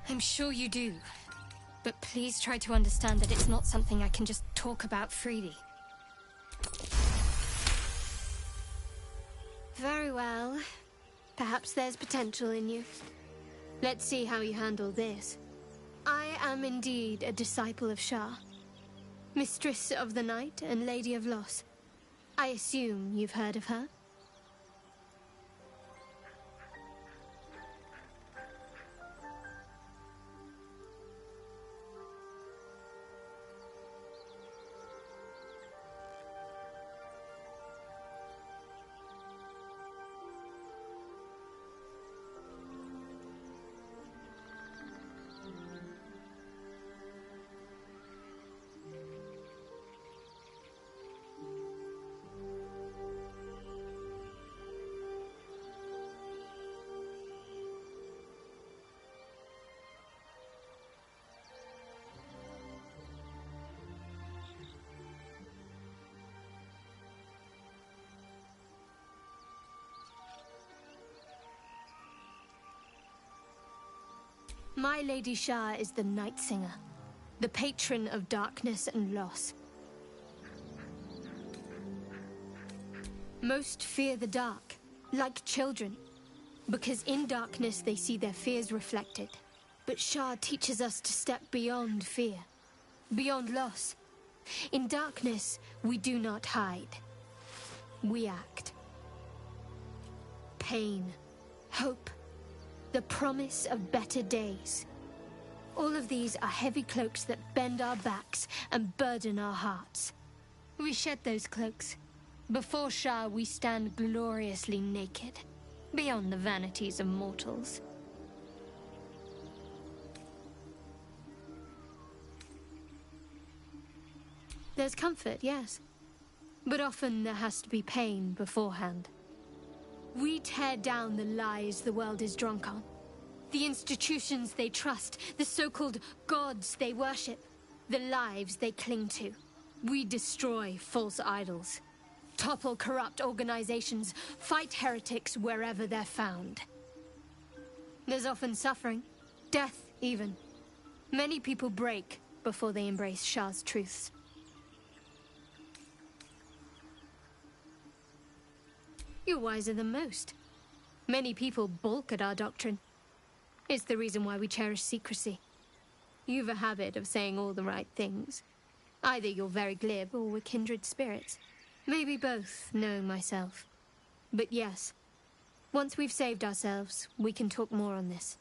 I'm sure you do, but please try to understand that it's not something I can just talk about freely. Very well. Perhaps there's potential in you. Let's see how you handle this. I am indeed a disciple of Shah, Mistress of the Night and Lady of Loss. I assume you've heard of her? My Lady Shah is the Night Singer, the patron of darkness and loss. Most fear the dark, like children, because in darkness they see their fears reflected. But Shah teaches us to step beyond fear, beyond loss. In darkness, we do not hide. We act. Pain, hope, the promise of better days. All of these are heavy cloaks that bend our backs and burden our hearts. We shed those cloaks. Before Shah, we stand gloriously naked, beyond the vanities of mortals. There's comfort, yes. But often there has to be pain beforehand. We tear down the lies the world is drunk on. The institutions they trust, the so-called gods they worship, the lives they cling to. We destroy false idols. Topple corrupt organizations, fight heretics wherever they're found. There's often suffering, death even. Many people break before they embrace Shah's truths. You're wiser than most. Many people balk at our doctrine. It's the reason why we cherish secrecy. You've a habit of saying all the right things. Either you're very glib or we're kindred spirits. Maybe both, knowing myself. But yes, once we've saved ourselves, we can talk more on this.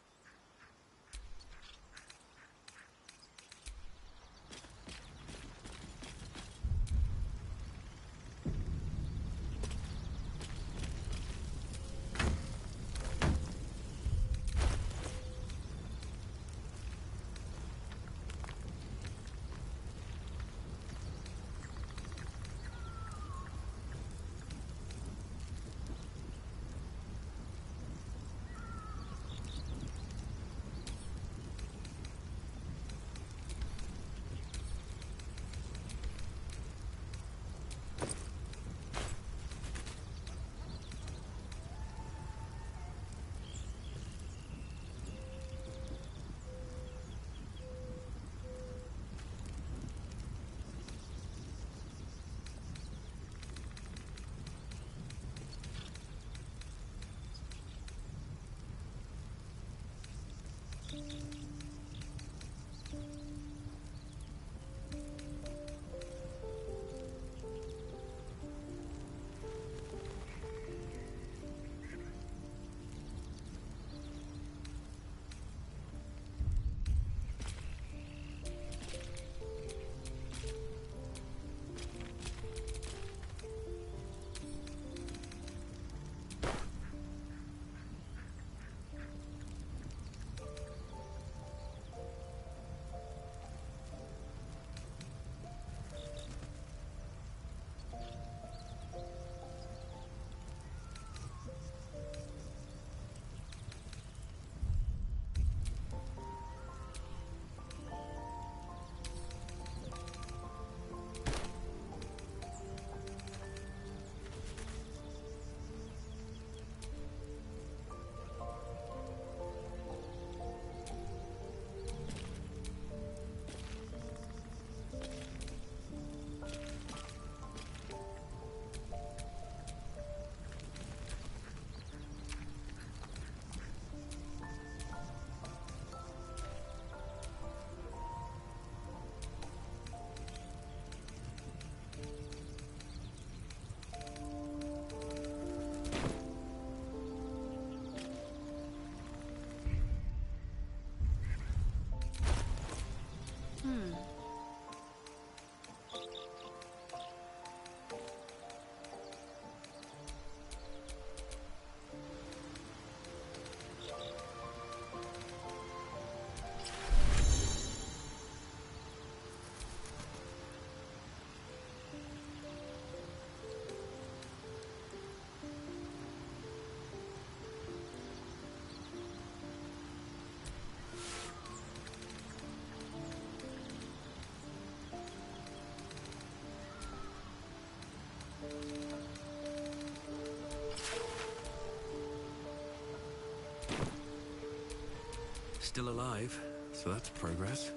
Still alive, so that's progress.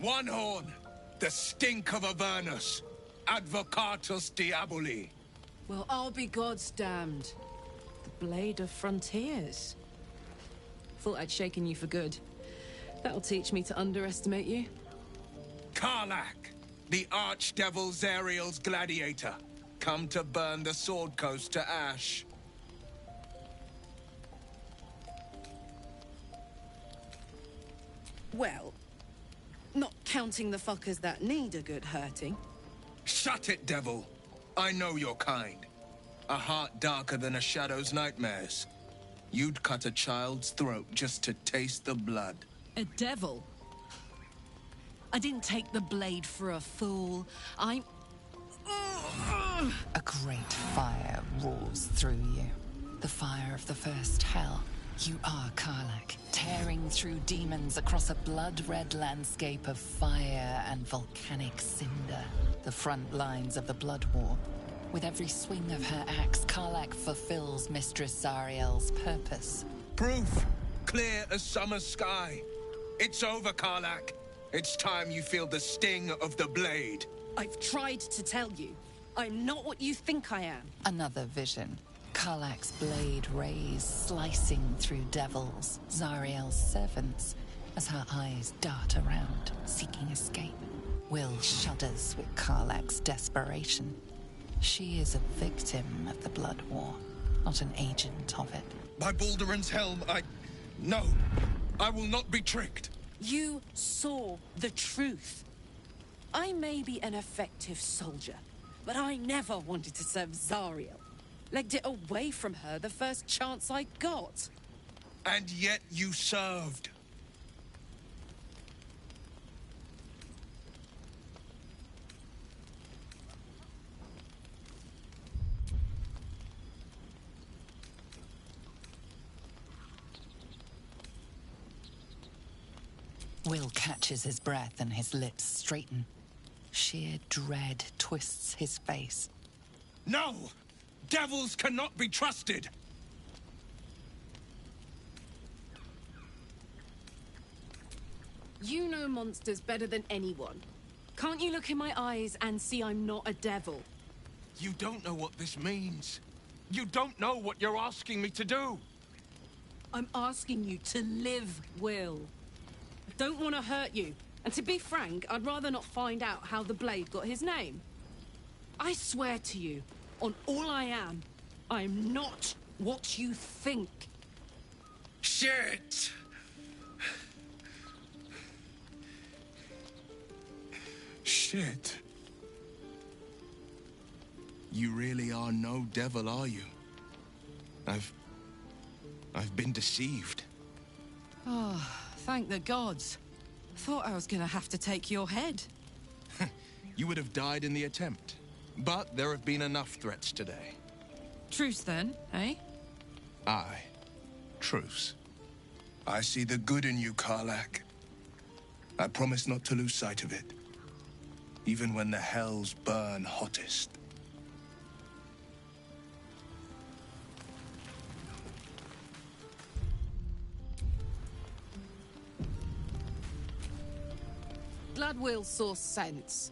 One horn, the stink of Avernus, Advocatus Diaboli. Well, I'll be God's damned. The Blade of Frontiers. Thought I'd shaken you for good. That'll teach me to underestimate you. Karlach, the Archdevil Zariel's gladiator, come to burn the Sword Coast to ash. Well, not counting the fuckers that need a good hurting. Shut it, devil. I know your kind. A heart darker than a shadow's nightmares. You'd cut a child's throat just to taste the blood. A devil? I didn't take the blade for a fool. I'm... A great fire roars through you. The fire of the first hell. You are Karlach, tearing through demons across a blood-red landscape of fire and volcanic cinder. The front lines of the Blood War. With every swing of her axe, Karlach fulfills Mistress Zariel's purpose. Proof! Clear as summer sky. It's over, Karlach. It's time you feel the sting of the blade. I've tried to tell you. I'm not what you think I am. Another vision. Karlach's blade rays slicing through devils, Zariel's servants, as her eyes dart around, seeking escape. Will shudders with Karlach's desperation. She is a victim of the Blood War, not an agent of it. By Balduran's helm, No, I will not be tricked. You saw the truth. I may be an effective soldier, but I never wanted to serve Zariel. Legged it away from her the first chance I got. And yet you served. Will catches his breath and his lips straighten. Sheer dread twists his face. No! Devils cannot be trusted! You know monsters better than anyone. Can't you look in my eyes and see I'm not a devil? You don't know what this means. You don't know what you're asking me to do. I'm asking you to live, Will. I don't want to hurt you. And to be frank, I'd rather not find out how the blade got his name. I swear to you, on all I am not what you think. Shit! Shit. You really are no devil, are you? I've been deceived. Oh, thank the gods. Thought I was gonna have to take your head. You would have died in the attempt. But there have been enough threats today. Truce then, eh? Aye. Truce. I see the good in you, Karlach. I promise not to lose sight of it. Even when the hells burn hottest. Glad Will saw sense.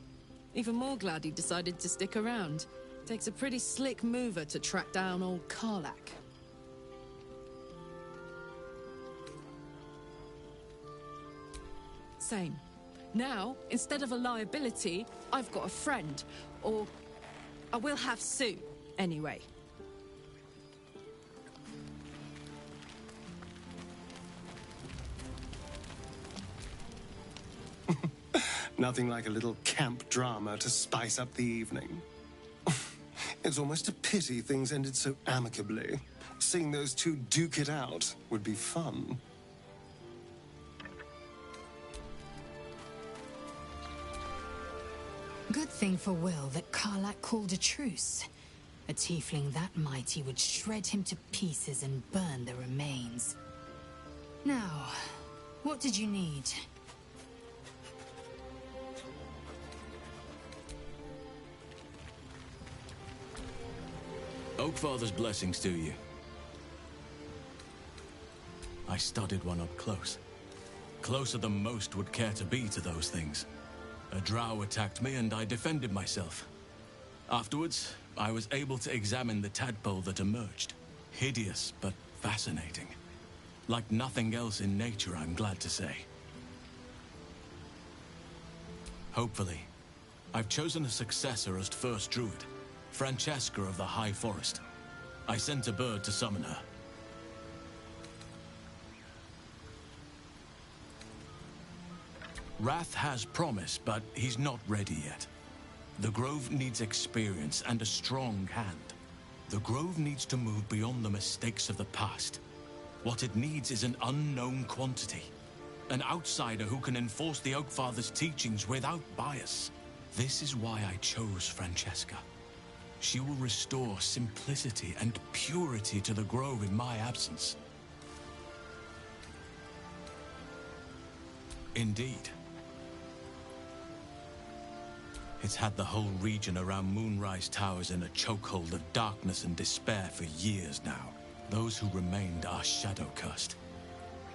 Even more glad he decided to stick around. Takes a pretty slick mover to track down old Karlach. Same. Now, instead of a liability, I've got a friend. Or I will have Sue, anyway. Nothing like a little camp drama to spice up the evening. It's almost a pity things ended so amicably. Seeing those two duke it out would be fun. Good thing for Will that Karlach called a truce. A tiefling that mighty would shred him to pieces and burn the remains. Now, what did you need? Oakfather's blessings to you. I studied one up close. Closer than most would care to be to those things. A drow attacked me and I defended myself. Afterwards, I was able to examine the tadpole that emerged. Hideous, but fascinating. Like nothing else in nature, I'm glad to say. Hopefully, I've chosen a successor as first druid. Francesca of the High Forest. I sent a bird to summon her. Wrath has promise, but he's not ready yet. The Grove needs experience and a strong hand. The Grove needs to move beyond the mistakes of the past. What it needs is an unknown quantity. An outsider who can enforce the Oakfather's teachings without bias. This is why I chose Francesca. She will restore simplicity and purity to the Grove in my absence. Indeed. It's had the whole region around Moonrise Towers in a chokehold of darkness and despair for years now. Those who remained are shadow-cursed.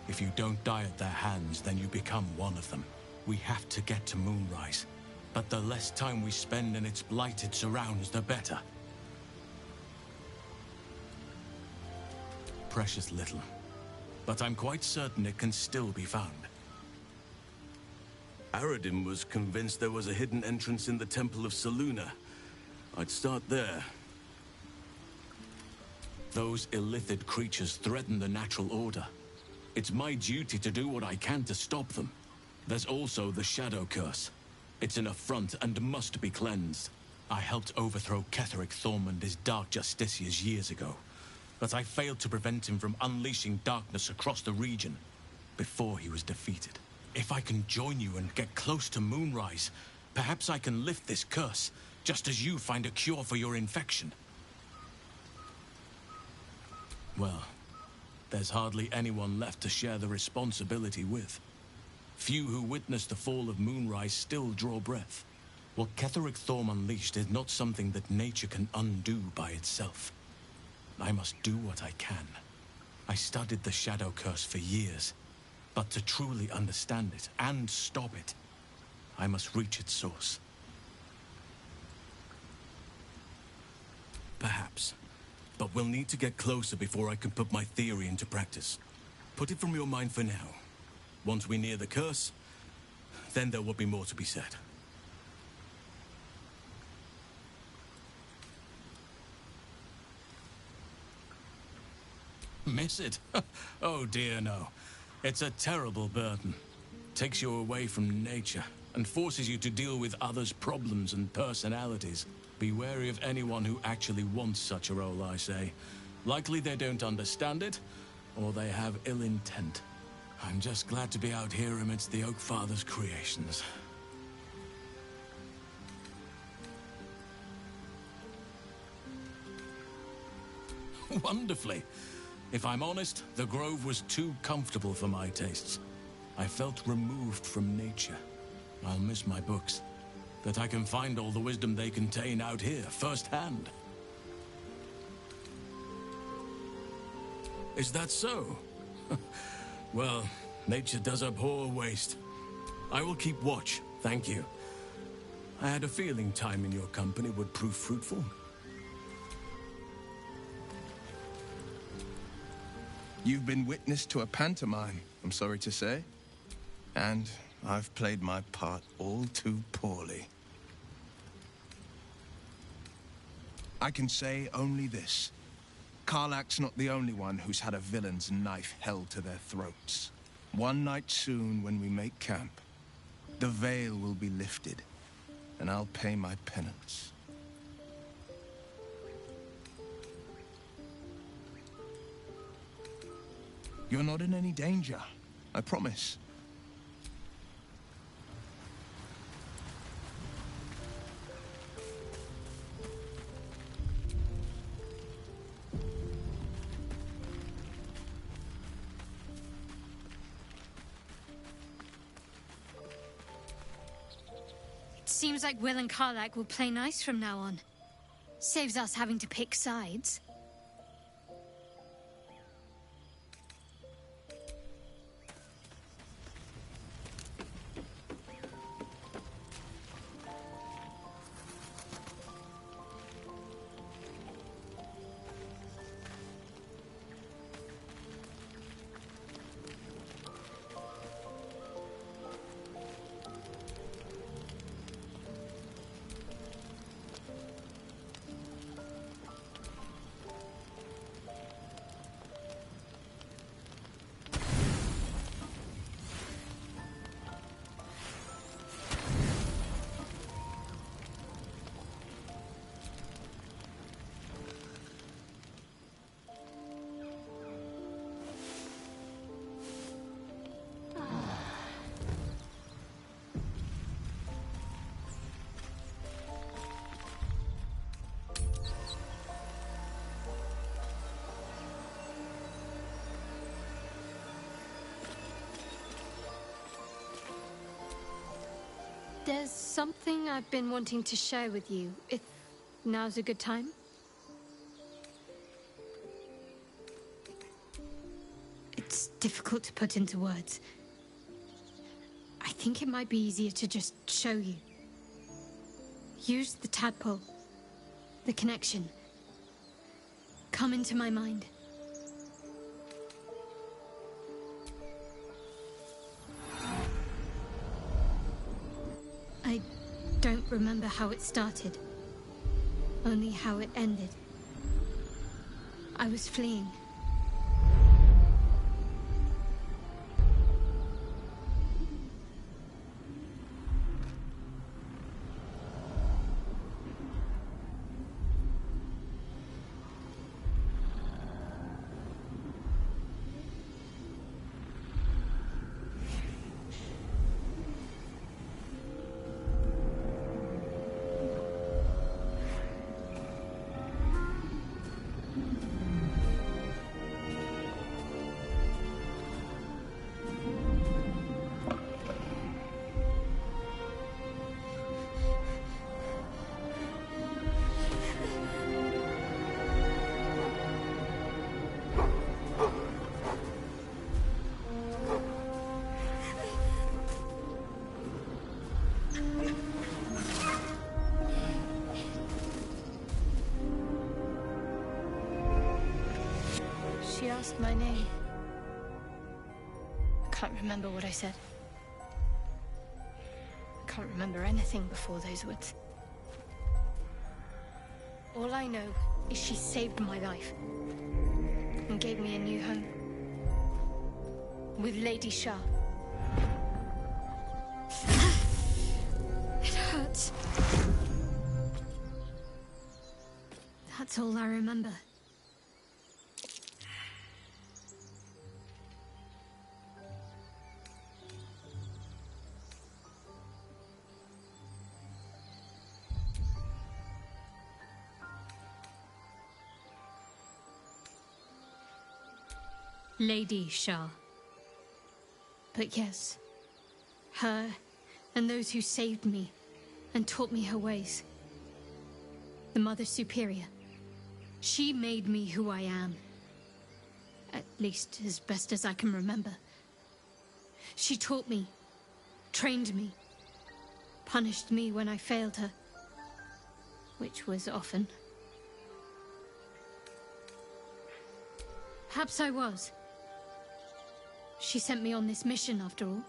If you don't die at their hands, then you become one of them. We have to get to Moonrise, but the less time we spend in its blighted surrounds, the better. Precious little, but I'm quite certain it can still be found. Aradim was convinced there was a hidden entrance in the Temple of Saluna. I'd start there. Those illithid creatures threaten the natural order. It's my duty to do what I can to stop them. There's also the Shadow Curse. It's an affront and must be cleansed. I helped overthrow Ketheric Thorm and his Dark Justiciars years ago, but I failed to prevent him from unleashing darkness across the region before he was defeated. If I can join you and get close to Moonrise, perhaps I can lift this curse, just as you find a cure for your infection. Well, there's hardly anyone left to share the responsibility with. Few who witnessed the fall of Moonrise still draw breath. What Ketheric Thorm unleashed is not something that nature can undo by itself. I must do what I can. I studied the Shadow Curse for years, but to truly understand it and stop it, I must reach its source. Perhaps. But we'll need to get closer before I can put my theory into practice. Put it from your mind for now. Once we near the curse, then there will be more to be said. Miss it? Oh dear, no. It's a terrible burden. Takes you away from nature and forces you to deal with others' problems and personalities. Be wary of anyone who actually wants such a role, I say. Likely they don't understand it, or they have ill intent. I'm just glad to be out here amidst the Oakfather's creations. Wonderfully. If I'm honest, the Grove was too comfortable for my tastes. I felt removed from nature. I'll miss my books, but I can find all the wisdom they contain out here, firsthand. Is that so? Well, nature does abhor waste. I will keep watch, thank you. I had a feeling time in your company would prove fruitful. You've been witness to a pantomime, I'm sorry to say. And I've played my part all too poorly. I can say only this. Karlach's not the only one who's had a villain's knife held to their throats. One night soon, when we make camp, the veil will be lifted, and I'll pay my penance. You're not in any danger, I promise. Seems like Will and Karlach will play nice from now on. Saves us having to pick sides. There's something I've been wanting to share with you, if now's a good time. It's difficult to put into words. I think it might be easier to just show you. Use the tadpole. The connection. Come into my mind. I don't remember how it started. Only how it ended. I was fleeing. She asked my name. I can't remember what I said. I can't remember anything before those words. All I know is she saved my life and gave me a new home with Lady Shah. It hurts. That's all I remember. Lady Shah. But yes, her and those who saved me and taught me her ways. The Mother Superior. She made me who I am. At least as best as I can remember. She taught me, trained me, punished me when I failed her, which was often. Perhaps I was. She sent me on this mission, after all.